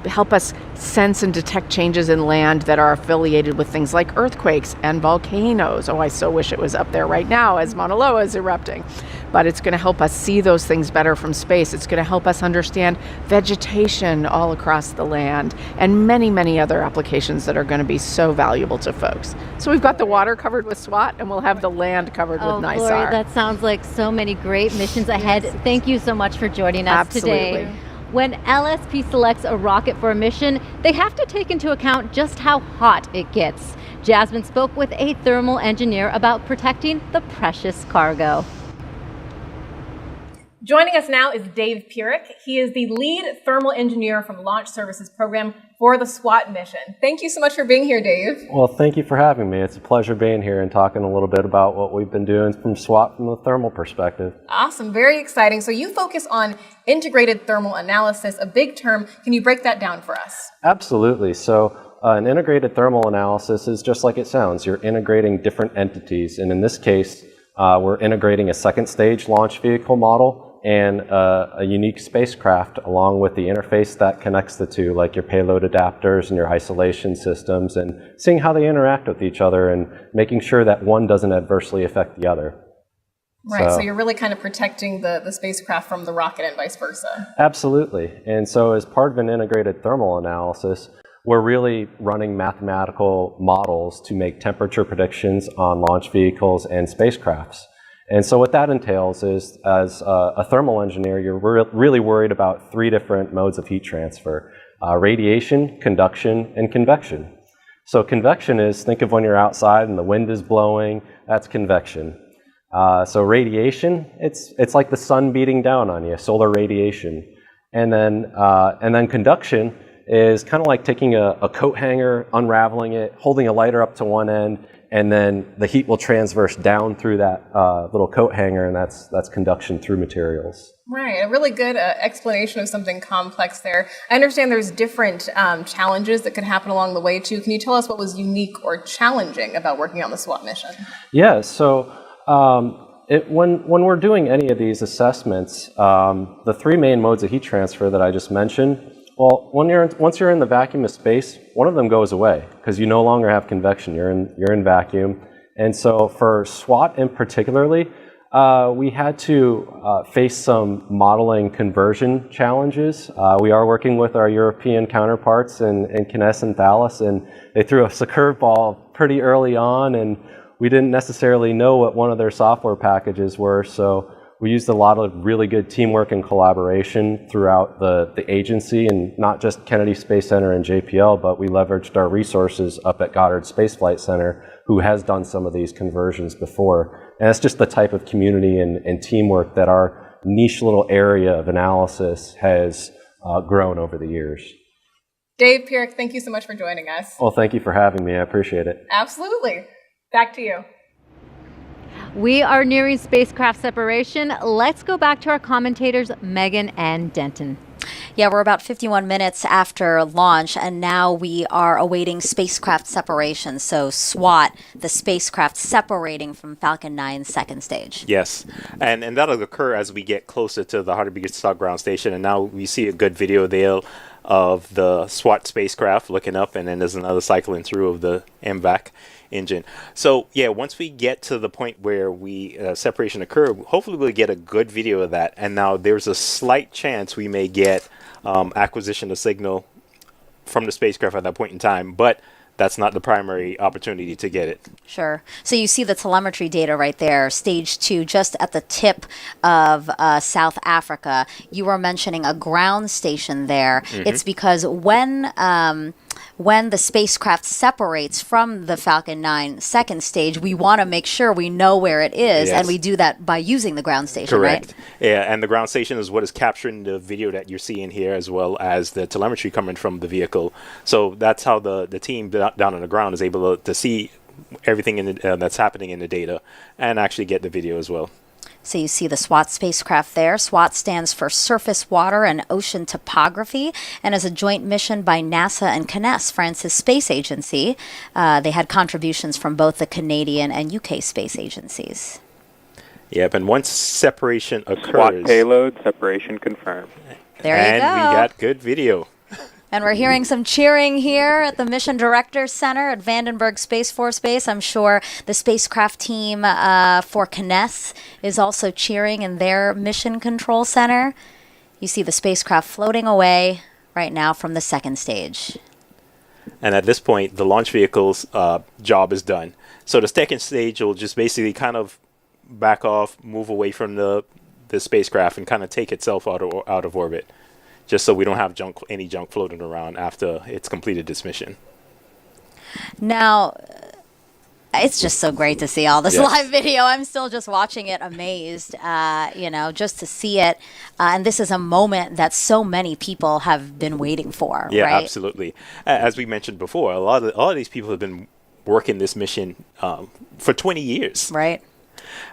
help us sense and detect changes in land that are affiliated with things like earthquakes and volcanoes. Oh, I so wish it was up there right now as Mauna Loa is erupting. But it's going to help us see those things better from space. It's going to help us understand vegetation all across the land, and many, many other applications that are going to be so valuable to folks. So we've got the water covered with SWOT, and we'll have the land covered with NISAR. Lori, that sounds like so many great missions ahead. Yes. Thank you so much for joining us today. When LSP selects a rocket for a mission, they have to take into account just how hot it gets. Jasmine spoke with a thermal engineer about protecting the precious cargo. Joining us now is Dave Purick. He is the lead thermal engineer from Launch Services Program for the SWOT mission. Thank you so much for being here, Dave. Well, thank you for having me. It's a pleasure being here and talking a little bit about what we've been doing from SWOT from the thermal perspective. Awesome, very exciting. So you focus on integrated thermal analysis, a big term. Can you break that down for us? Absolutely. So an integrated thermal analysis is just like it sounds. You're integrating different entities, and in this case, we're integrating a second stage launch vehicle model and a unique spacecraft along with the interface that connects the two, like your payload adapters and your isolation systems, and seeing how they interact with each other and making sure that one doesn't adversely affect the other. Right, so you're really kind of protecting the spacecraft from the rocket and vice versa. Absolutely. And so as part of an integrated thermal analysis, we're really running mathematical models to make temperature predictions on launch vehicles and spacecrafts. And so what that entails is, as a thermal engineer, you're really worried about 3 different modes of heat transfer: radiation, conduction, and convection. So convection is, think of when you're outside and the wind is blowing, that's convection. So radiation, it's like the sun beating down on you, solar radiation. And then conduction is kind of like taking a coat hanger, unraveling it, holding a lighter up to one end, and then the heat will transverse down through that little coat hanger, and that's conduction through materials. Right, a really good explanation of something complex there. I understand there's different challenges that could happen along the way too. Can you tell us what was unique or challenging about working on the SWOT mission? Yeah, so when we're doing any of these assessments, the 3 main modes of heat transfer that I just mentioned, well, once you're in the vacuum of space, one of them goes away because you no longer have convection. You're in vacuum, and so for SWOT in particularly, we had to face some modeling conversion challenges. We are working with our European counterparts in CNES and Thales, and they threw us a curveball pretty early on, and we didn't necessarily know what one of their software packages were, so we used a lot of really good teamwork and collaboration throughout the agency, and not just Kennedy Space Center and JPL, but we leveraged our resources up at Goddard Space Flight Center, who has done some of these conversions before. And it's just the type of community and teamwork that our niche little area of analysis has grown over the years. Dave Pierik, thank you so much for joining us. Well, thank you for having me. I appreciate it. Absolutely. Back to you. We are nearing spacecraft separation. Let's go back to our commentators, Megan and Denton. Yeah, we're about 51 minutes after launch, and now we are awaiting spacecraft separation. So SWOT, the spacecraft separating from Falcon 9's second stage. Yes, and that'll occur as we get closer to the Hartebeestad ground station. And now we see a good video there of the SWOT spacecraft looking up, and then there's another cycling through of the MVAC engine. So yeah, once we get to the point where we separation occur, hopefully we'll get a good video of that. And now there's a slight chance we may get acquisition of signal from the spacecraft at that point in time, but that's not the primary opportunity to get it. Sure. So you see the telemetry data right there, stage 2, just at the tip of South Africa. You were mentioning a ground station there. Mm-hmm. It's because when the spacecraft separates from the Falcon 9 second stage, we want to make sure we know where it is, and we do that by using the ground station, correct. Right? Yeah, and the ground station is what is capturing the video that you're seeing here, as well as the telemetry coming from the vehicle. So that's how the team down on the ground is able to see everything that's happening in the data and actually get the video as well. So you see the SWOT spacecraft there. SWOT stands for Surface Water and Ocean Topography, and is a joint mission by NASA and CNES, France's space agency. They had contributions from both the Canadian and UK space agencies. Yep, and once separation occurs... SWOT payload, separation confirmed. There you go. And we got good video. And we're hearing some cheering here at the Mission Directors Center at Vandenberg Space Force Base. I'm sure the spacecraft team for CNES is also cheering in their Mission Control Center. You see the spacecraft floating away right now from the second stage. And at this point, the launch vehicle's job is done. So the second stage will just basically kind of back off, move away from the spacecraft, and kind of take itself out of orbit, just so we don't have any junk floating around after it's completed this mission. Now, it's just so great to see all this live video. I'm still just watching it amazed, just to see it. And this is a moment that so many people have been waiting for, yeah, right? Absolutely. As we mentioned before, a lot of these people have been working this mission for 20 years. Right.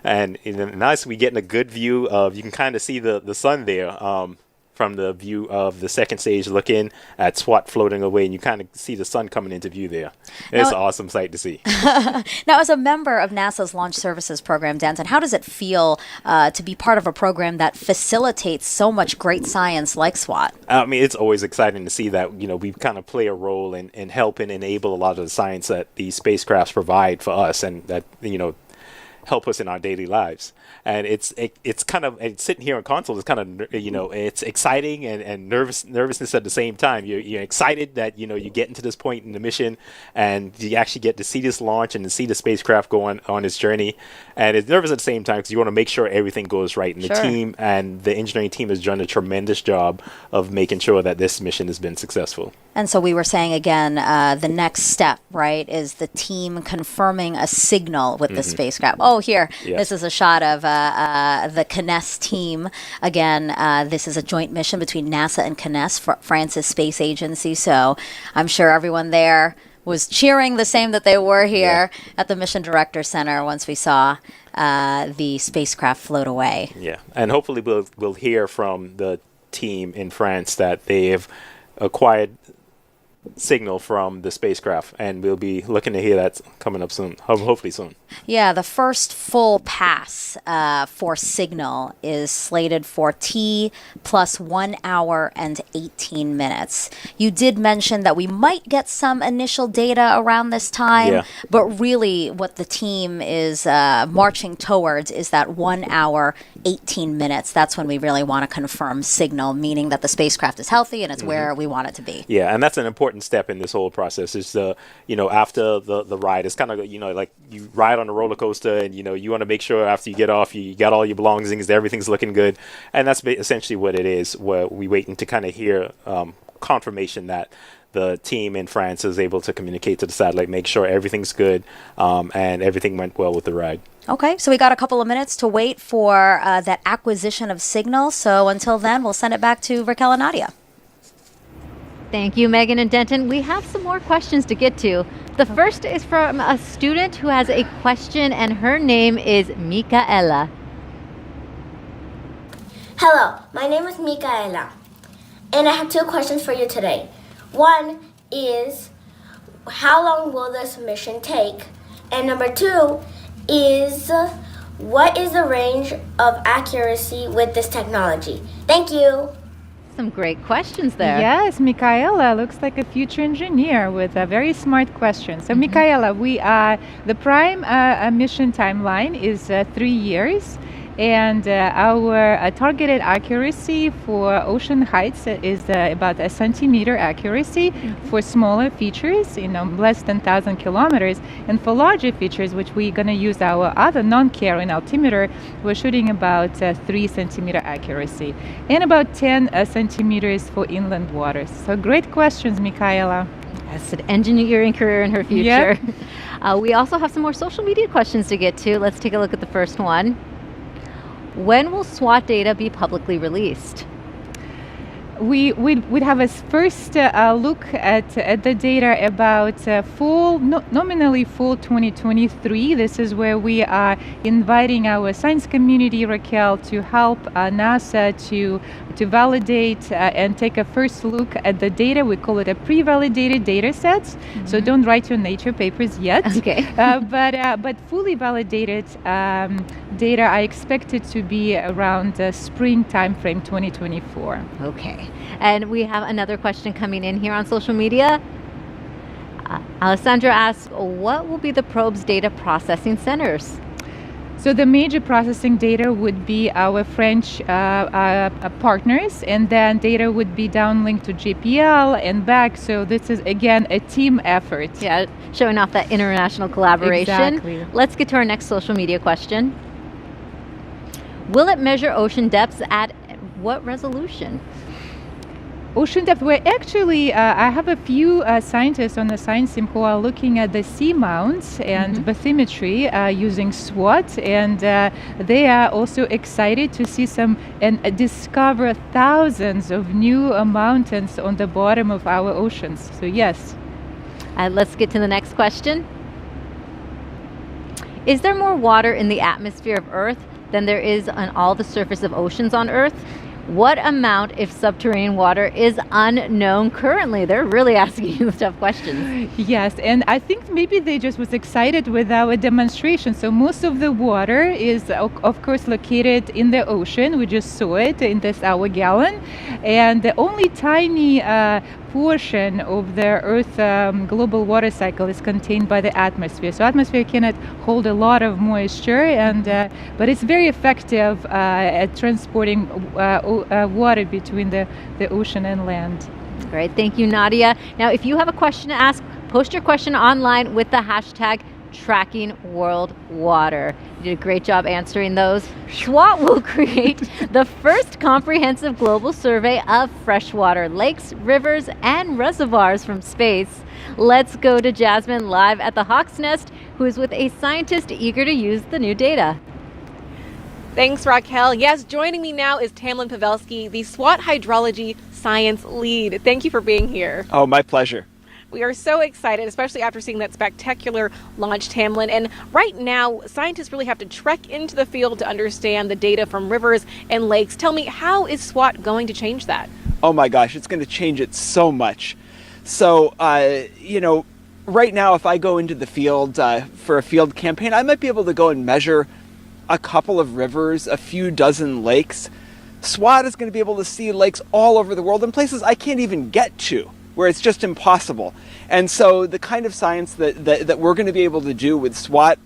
And nice, we getting a good view of, you can kind of see the sun there. From the view of the second stage, looking at SWOT floating away, and you kind of see the sun coming into view there. It's an awesome sight to see. Now, as a member of NASA's Launch Services Program, Denton, how does it feel to be part of a program that facilitates so much great science like SWOT? I mean, it's always exciting to see that, we kind of play a role in helping enable a lot of the science that these spacecrafts provide for us, and that, help us in our daily lives. And it's kind of, and sitting here on console is kind of, it's exciting and nervousness at the same time. You're excited that, you get into this point in the mission and you actually get to see this launch and to see the spacecraft go on its journey. And it's nervous at the same time because you want to make sure everything goes right. And the team and the engineering team has done a tremendous job of making sure that this mission has been successful. And so we were saying again, the next step, right, is the team confirming a signal with the spacecraft. Oh, here, this is a shot of the CNES team. Again, this is a joint mission between NASA and CNES, France's space agency. So I'm sure everyone there was cheering the same that they were here at the Mission Director Center once we saw the spacecraft float away. Yeah, and hopefully we'll hear from the team in France that they have acquired signal from the spacecraft, and we'll be looking to hear that coming up soon, hopefully soon. Yeah, the first full pass for signal is slated for T plus 1 hour and 18 minutes. You did mention that we might get some initial data around this time, but really what the team is marching towards is that 1 hour, 18 minutes. That's when we really want to confirm signal, meaning that the spacecraft is healthy and it's where we want it to be. Yeah, and that's an important step in this whole process is after the ride. It's kind of, like you ride on a roller coaster and, you want to make sure after you get off, you got all your belongings, everything's looking good. And that's essentially what it is, where we waiting to kind of hear confirmation that the team in France is able to communicate to the satellite, make sure everything's good, and everything went well with the ride. Okay, so we got a couple of minutes to wait for that acquisition of signal. So until then, we'll send it back to Raquel and Nadia. Thank you, Megan and Denton. We have some more questions to get to. The first is from a student who has a question, and her name is Micaela. Hello, my name is Micaela, and I have 2 questions for you today. One is, how long will this mission take? And number 2 is, what is the range of accuracy with this technology? Thank you. Some great questions there. Yes, Micaela looks like a future engineer with a very smart question. So Micaela, the prime mission timeline is 3 years. And our targeted accuracy for ocean heights is about a centimeter accuracy for smaller features, less than 1,000 kilometers. And for larger features, which we're going to use our other non-carrying altimeter, we're shooting about 3 centimeter accuracy and about 10 centimeters for inland waters. So great questions, Micaela. That's an engineering career in her future. Yep. We also have some more social media questions to get to. Let's take a look at the first one. When will SWOT data be publicly released? We'd have a first look at the data about nominally full 2023. This is where we are inviting our science community, Raquel, to help NASA to validate and take a first look at the data. We call it a pre-validated data set. So don't write your Nature papers yet. Okay. But fully validated data I expect it to be around spring timeframe 2024. Okay. And we have another question coming in here on social media. Alessandra asks, what will be the probe's data processing centers? So the major processing data would be our French partners, and then data would be downlinked to JPL and back. So this is, again, a team effort. Yeah, showing off that international collaboration. Exactly. Let's get to our next social media question. Will it measure ocean depths at what resolution? Ocean depth, we're actually, I have a few scientists on the science team who are looking at the seamounts and bathymetry using SWOT, and they are also excited to see and discover thousands of new mountains on the bottom of our oceans. So yes. Let's get to the next question. Is there more water in the atmosphere of Earth than there is on all the surface of oceans on Earth? What amount if subterranean water is unknown currently? They're really asking you tough questions. Yes, and I think maybe they just was excited with our demonstration. So most of the water is, of course, located in the ocean. We just saw it in this hour gallon. And the only tiny portion of the Earth global water cycle is contained by the atmosphere. So atmosphere cannot hold a lot of moisture, and but it's very effective at transporting water between the ocean and land. Great, thank you, Nadia. Now, if you have a question to ask, post your question online with the hashtag #TrackingWorldWater. You did a great job answering those. SWOT will create the first comprehensive global survey of freshwater lakes, rivers, and reservoirs from space. Let's go to Jasmine live at the Hawk's Nest, who is with a scientist eager to use the new data. Thanks, Raquel. Yes, joining me now is Tamlin Pavelski, the SWOT Hydrology Science Lead. Thank you for being here. Oh, my pleasure. We are so excited, especially after seeing that spectacular launch, Tamlin. And right now, scientists really have to trek into the field to understand the data from rivers and lakes. Tell me, how is SWOT going to change that? Oh my gosh, it's going to change it so much. So, right now, if I go into the field for a field campaign, I might be able to go and measure a couple of rivers, a few dozen lakes. SWOT is going to be able to see lakes all over the world in places I can't even get to, where it's just impossible. And so the kind of science that we're going to be able to do with SWOT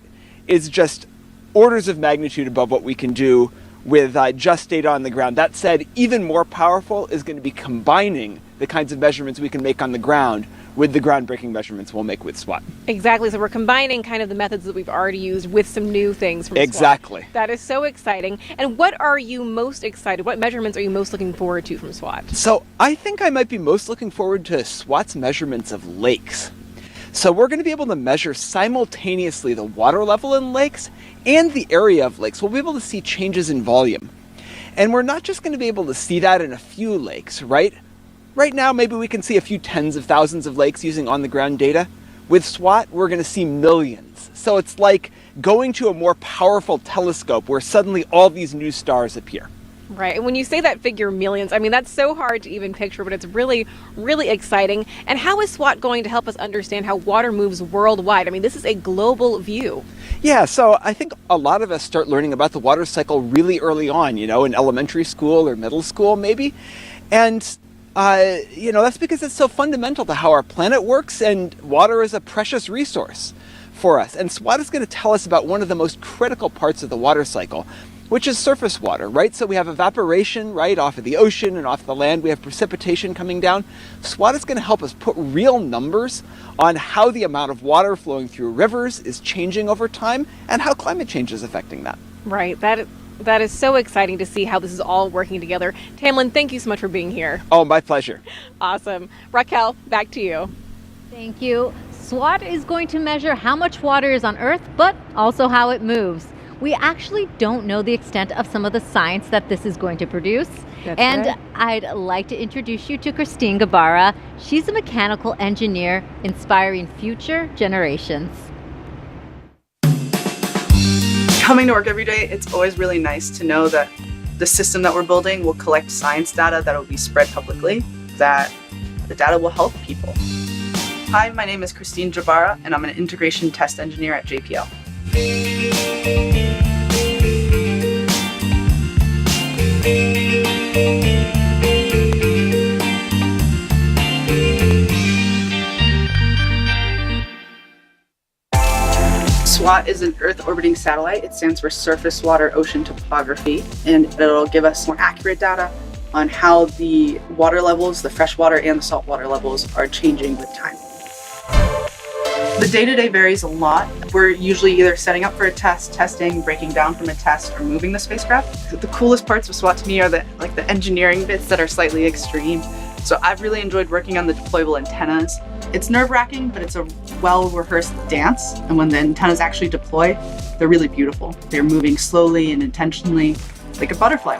is just orders of magnitude above what we can do with just data on the ground. That said, even more powerful is going to be combining the kinds of measurements we can make on the ground with the groundbreaking measurements we'll make with SWOT. Exactly. So we're combining kind of the methods that we've already used with some new things from Exactly. SWOT. That is so exciting. And what are you most excited? What measurements are you most looking forward to from SWOT? So I think I might be most looking forward to SWOT's measurements of lakes. So we're going to be able to measure simultaneously the water level in lakes and the area of lakes. We'll be able to see changes in volume. And we're not just going to be able to see that in a few lakes, right? Right now, maybe we can see a few tens of thousands of lakes using on-the-ground data. With SWOT, we're going to see millions. So it's like going to a more powerful telescope where suddenly all these new stars appear. Right. And when you say that figure millions, I mean, that's so hard to even picture, but it's really, really exciting. And how is SWOT going to help us understand how water moves worldwide? I mean, this is a global view. Yeah, so I think a lot of us start learning about the water cycle really early on, in elementary school or middle school maybe. And that's because it's so fundamental to how our planet works, and water is a precious resource for us. And SWOT is going to tell us about one of the most critical parts of the water cycle, which is surface water, right? So we have evaporation, right, off of the ocean and off the land. We have precipitation coming down. SWOT is going to help us put real numbers on how the amount of water flowing through rivers is changing over time and how climate change is affecting that. Right. That is so exciting to see how this is all working together. Tamlin, thank you so much for being here. Oh, my pleasure. Awesome. Raquel, back to you. Thank you. SWOT is going to measure how much water is on Earth, but also how it moves. We actually don't know the extent of some of the science that this is going to produce. That's and right. I'd like to introduce you to Christine Gabarra. She's a mechanical engineer inspiring future generations. Coming to work every day, it's always really nice to know that the system that we're building will collect science data that will be spread publicly, that the data will help people. Hi, my name is Christine Gabarra, and I'm an integration test engineer at JPL. SWOT is an Earth-orbiting satellite. It stands for Surface Water Ocean Topography, and it'll give us more accurate data on how the water levels, the freshwater and the saltwater levels, are changing with time. The day-to-day varies a lot. We're usually either setting up for a test, testing, breaking down from a test, or moving the spacecraft. The coolest parts of SWOT to me are the engineering bits that are slightly extreme. So I've really enjoyed working on the deployable antennas. It's nerve-wracking, but it's a well-rehearsed dance. And when the antennas actually deploy, they're really beautiful. They're moving slowly and intentionally, like a butterfly.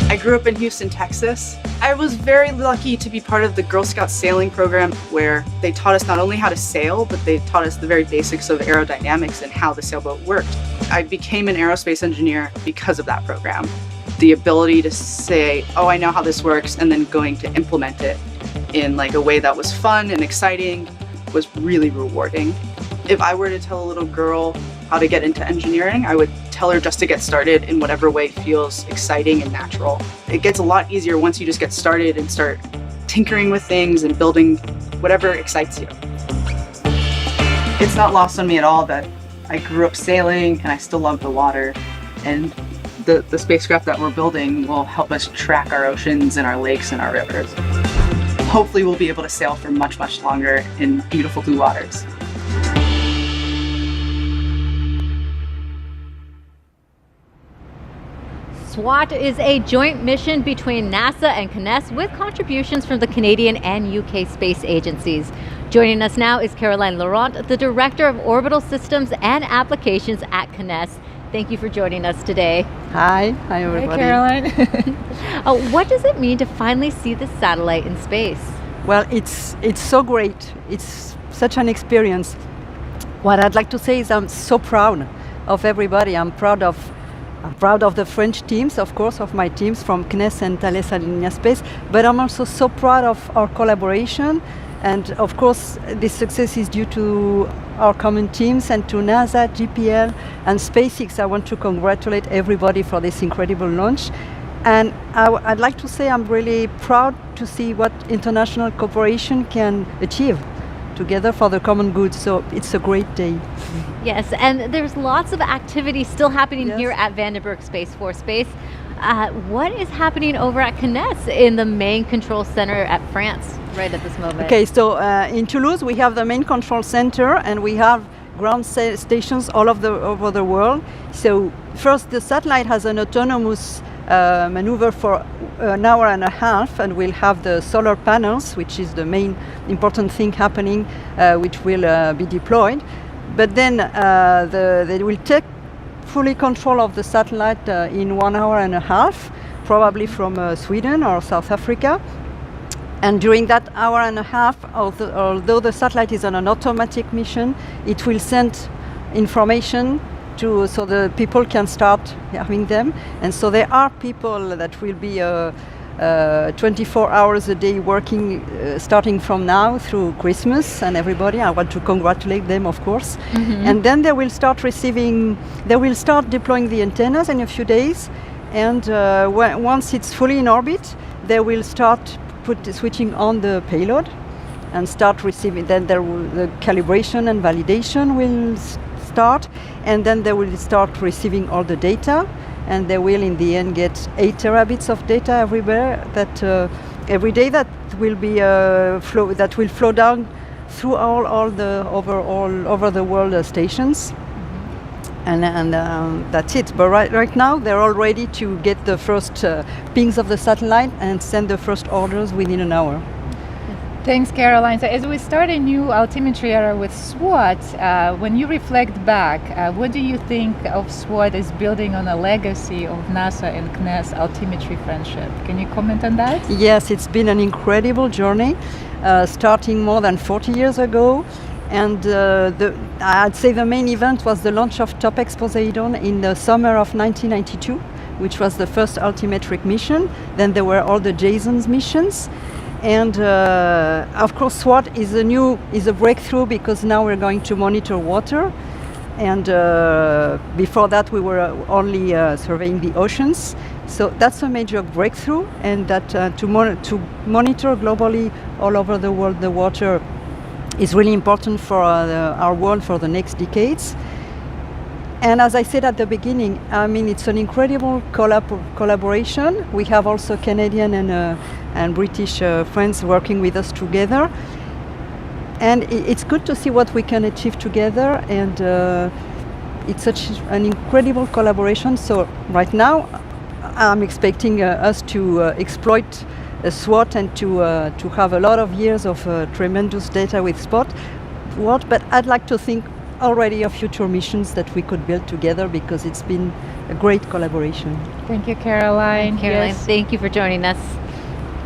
I I grew up in Houston, Texas. I was very lucky to be part of the Girl Scout sailing program where they taught us not only how to sail, but they taught us the very basics of aerodynamics and how the sailboat worked. I became an aerospace engineer because of that program. The ability to say, oh, I know how this works, and then going to implement it in like a way that was fun and exciting was really rewarding. If I were to tell a little girl how to get into engineering, I would tell her just to get started in whatever way feels exciting and natural. It gets a lot easier once you just get started and start tinkering with things and building whatever excites you. It's not lost on me at all that I grew up sailing and I still love the water, and the spacecraft that we're building will help us track our oceans and our lakes and our rivers. Hopefully we'll be able to sail for much, much longer in beautiful blue waters. SWOT is a joint mission between NASA and CNES with contributions from the Canadian and UK space agencies. Joining us now is Caroline Laurent, the Director of Orbital Systems and Applications at CNES. Thank you for joining us today. Hi everybody. Hi, Caroline. What does it mean to finally see the satellite in space? Well, it's so great. It's such an experience. What I'd like to say is I'm so proud of everybody. I'm proud of the French teams, of course, of my teams from CNES and Thales Alenia Space, but I'm also so proud of our collaboration. And of course, this success is due to our common teams and to NASA, GPL, and SpaceX. I want to congratulate everybody for this incredible launch. And I'd like to say I'm really proud to see what international cooperation can achieve together for the common good. So it's a great day. Yes, and there's lots of activity still happening here at Vandenberg Space Force Base. What is happening over at CNES in the main control center at France right at this moment? Okay, so in Toulouse we have the main control center and we have ground stations all over the world. So first the satellite has an autonomous maneuver for an hour and a half, and we'll have the solar panels, which is the main important thing happening, which will be deployed. But then they will take fully control of the satellite in 1 hour and a half, probably from Sweden or South Africa. And during that hour and a half, although the satellite is on an automatic mission, it will send information so the people can start having them. And so there are people that will be 24 hours a day working, starting from now through Christmas, and everybody. I want to congratulate them, of course. Mm-hmm. And then they will start deploying the antennas in a few days. And once it's fully in orbit, they will start switching on the payload and start receiving. Then the calibration and validation will start, and then they will start receiving all the data, and they will in the end get 8 terabits of data everywhere every day that will be flow down through all over the world stations. Mm-hmm. And that's it. But right now they're all ready to get the first pings of the satellite and send the first orders within an hour. Thanks, Caroline. So as we start a new altimetry era with SWOT, when you reflect back, what do you think of SWOT as building on a legacy of NASA and CNES altimetry friendship? Can you comment on that? Yes, it's been an incredible journey, starting more than 40 years ago. And I'd say the main event was the launch of TOPEX Poseidon in the summer of 1992, which was the first altimetric mission. Then there were all the JASON's missions. And of course, SWOT is a breakthrough because now we're going to monitor water. And before that, we were only surveying the oceans. So that's a major breakthrough, and that to monitor globally all over the world the water is really important for our world for the next decades. And as I said at the beginning, I mean, it's an incredible collaboration. We have also Canadian and British friends working with us together. And it's good to see what we can achieve together. And it's such an incredible collaboration. So right now, I'm expecting us to exploit SWOT and to have a lot of years of tremendous data with SWOT. But I'd like to think already of future missions that we could build together, because it's been a great collaboration. Thank you, Caroline. Caroline, Yes. thank you for joining us.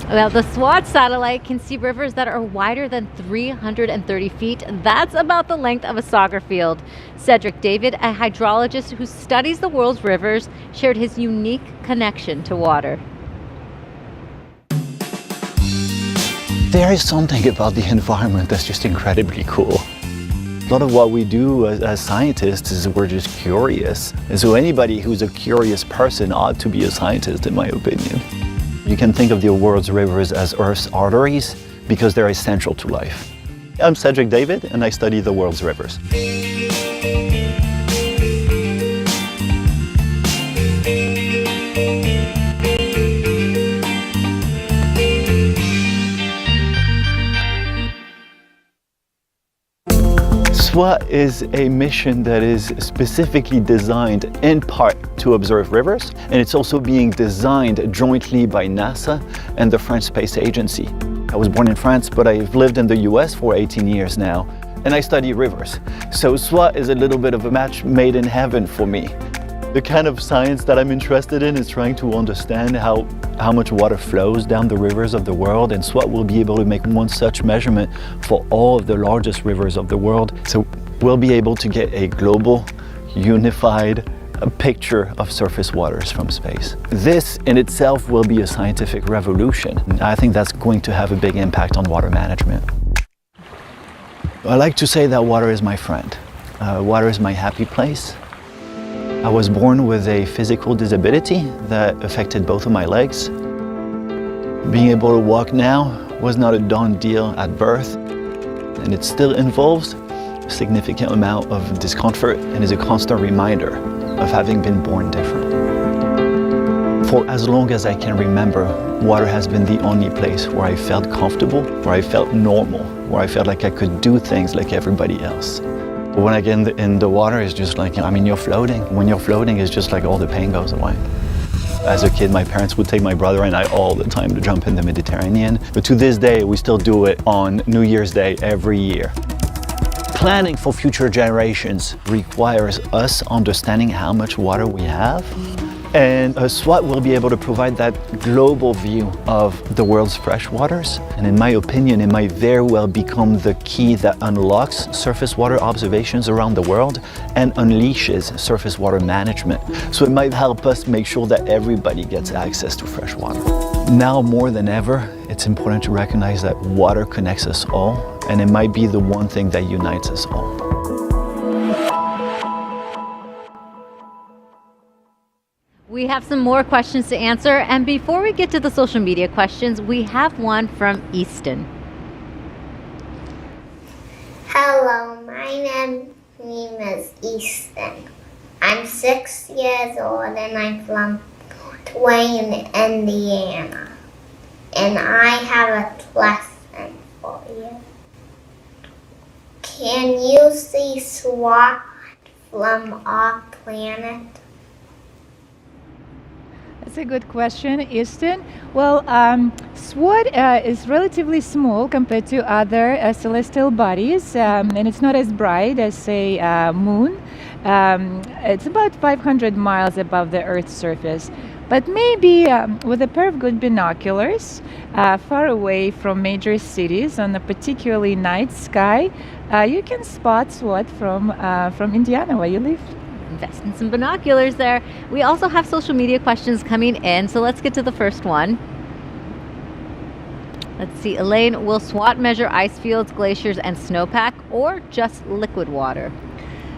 Well, the SWOT satellite can see rivers that are wider than 330 feet. That's about the length of a soccer field. Cedric David, a hydrologist who studies the world's rivers, shared his unique connection to water. There is something about the environment that's just incredibly cool. A lot of what we do as scientists is we're just curious. And so anybody who's a curious person ought to be a scientist, in my opinion. You can think of the world's rivers as Earth's arteries because they're essential to life. I'm Cedric David, and I study the world's rivers. SWOT is a mission that is specifically designed in part to observe rivers, and it's also being designed jointly by NASA and the French Space Agency. I was born in France, but I've lived in the US for 18 years now, and I study rivers. So SWOT is a little bit of a match made in heaven for me. The kind of science that I'm interested in is trying to understand how much water flows down the rivers of the world, and SWOT will be able to make one such measurement for all of the largest rivers of the world. So we'll be able to get a global, unified picture of surface waters from space. This in itself will be a scientific revolution. I think that's going to have a big impact on water management. I like to say that water is my friend. Water is my happy place. I was born with a physical disability that affected both of my legs. Being able to walk now was not a done deal at birth, and it still involves a significant amount of discomfort and is a constant reminder of having been born different. For as long as I can remember, water has been the only place where I felt comfortable, where I felt normal, where I felt like I could do things like everybody else. When I get in the water, it's just like, you're floating. When you're floating, it's just like all the pain goes away. As a kid, my parents would take my brother and I all the time to jump in the Mediterranean. But to this day, we still do it on New Year's Day every year. Planning for future generations requires us understanding how much water we have. And SWOT will be able to provide that global view of the world's fresh waters. And in my opinion, it might very well become the key that unlocks surface water observations around the world and unleashes surface water management. So it might help us make sure that everybody gets access to fresh water. Now more than ever, it's important to recognize that water connects us all, and it might be the one thing that unites us all. We have some more questions to answer, and before we get to the social media questions, we have one from Easton. Hello, my name is Easton. I'm 6 years old and I'm from Wayne, Indiana. And I have a question for you. Can you see SWOT from our planet? That's a good question, Easton. Well, SWOT is relatively small compared to other celestial bodies, and it's not as bright as, say, Moon. It's about 500 miles above the Earth's surface. But maybe with a pair of good binoculars, far away from major cities on a particularly night sky, you can spot SWOT from Indiana, where you live. Invest in some binoculars there. We also have social media questions coming in, so let's get to the first one. Let's see, Elaine, will SWOT measure ice fields, glaciers, and snowpack, or just liquid water?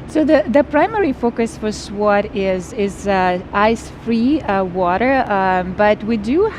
So the primary focus for SWOT is ice-free water, but we do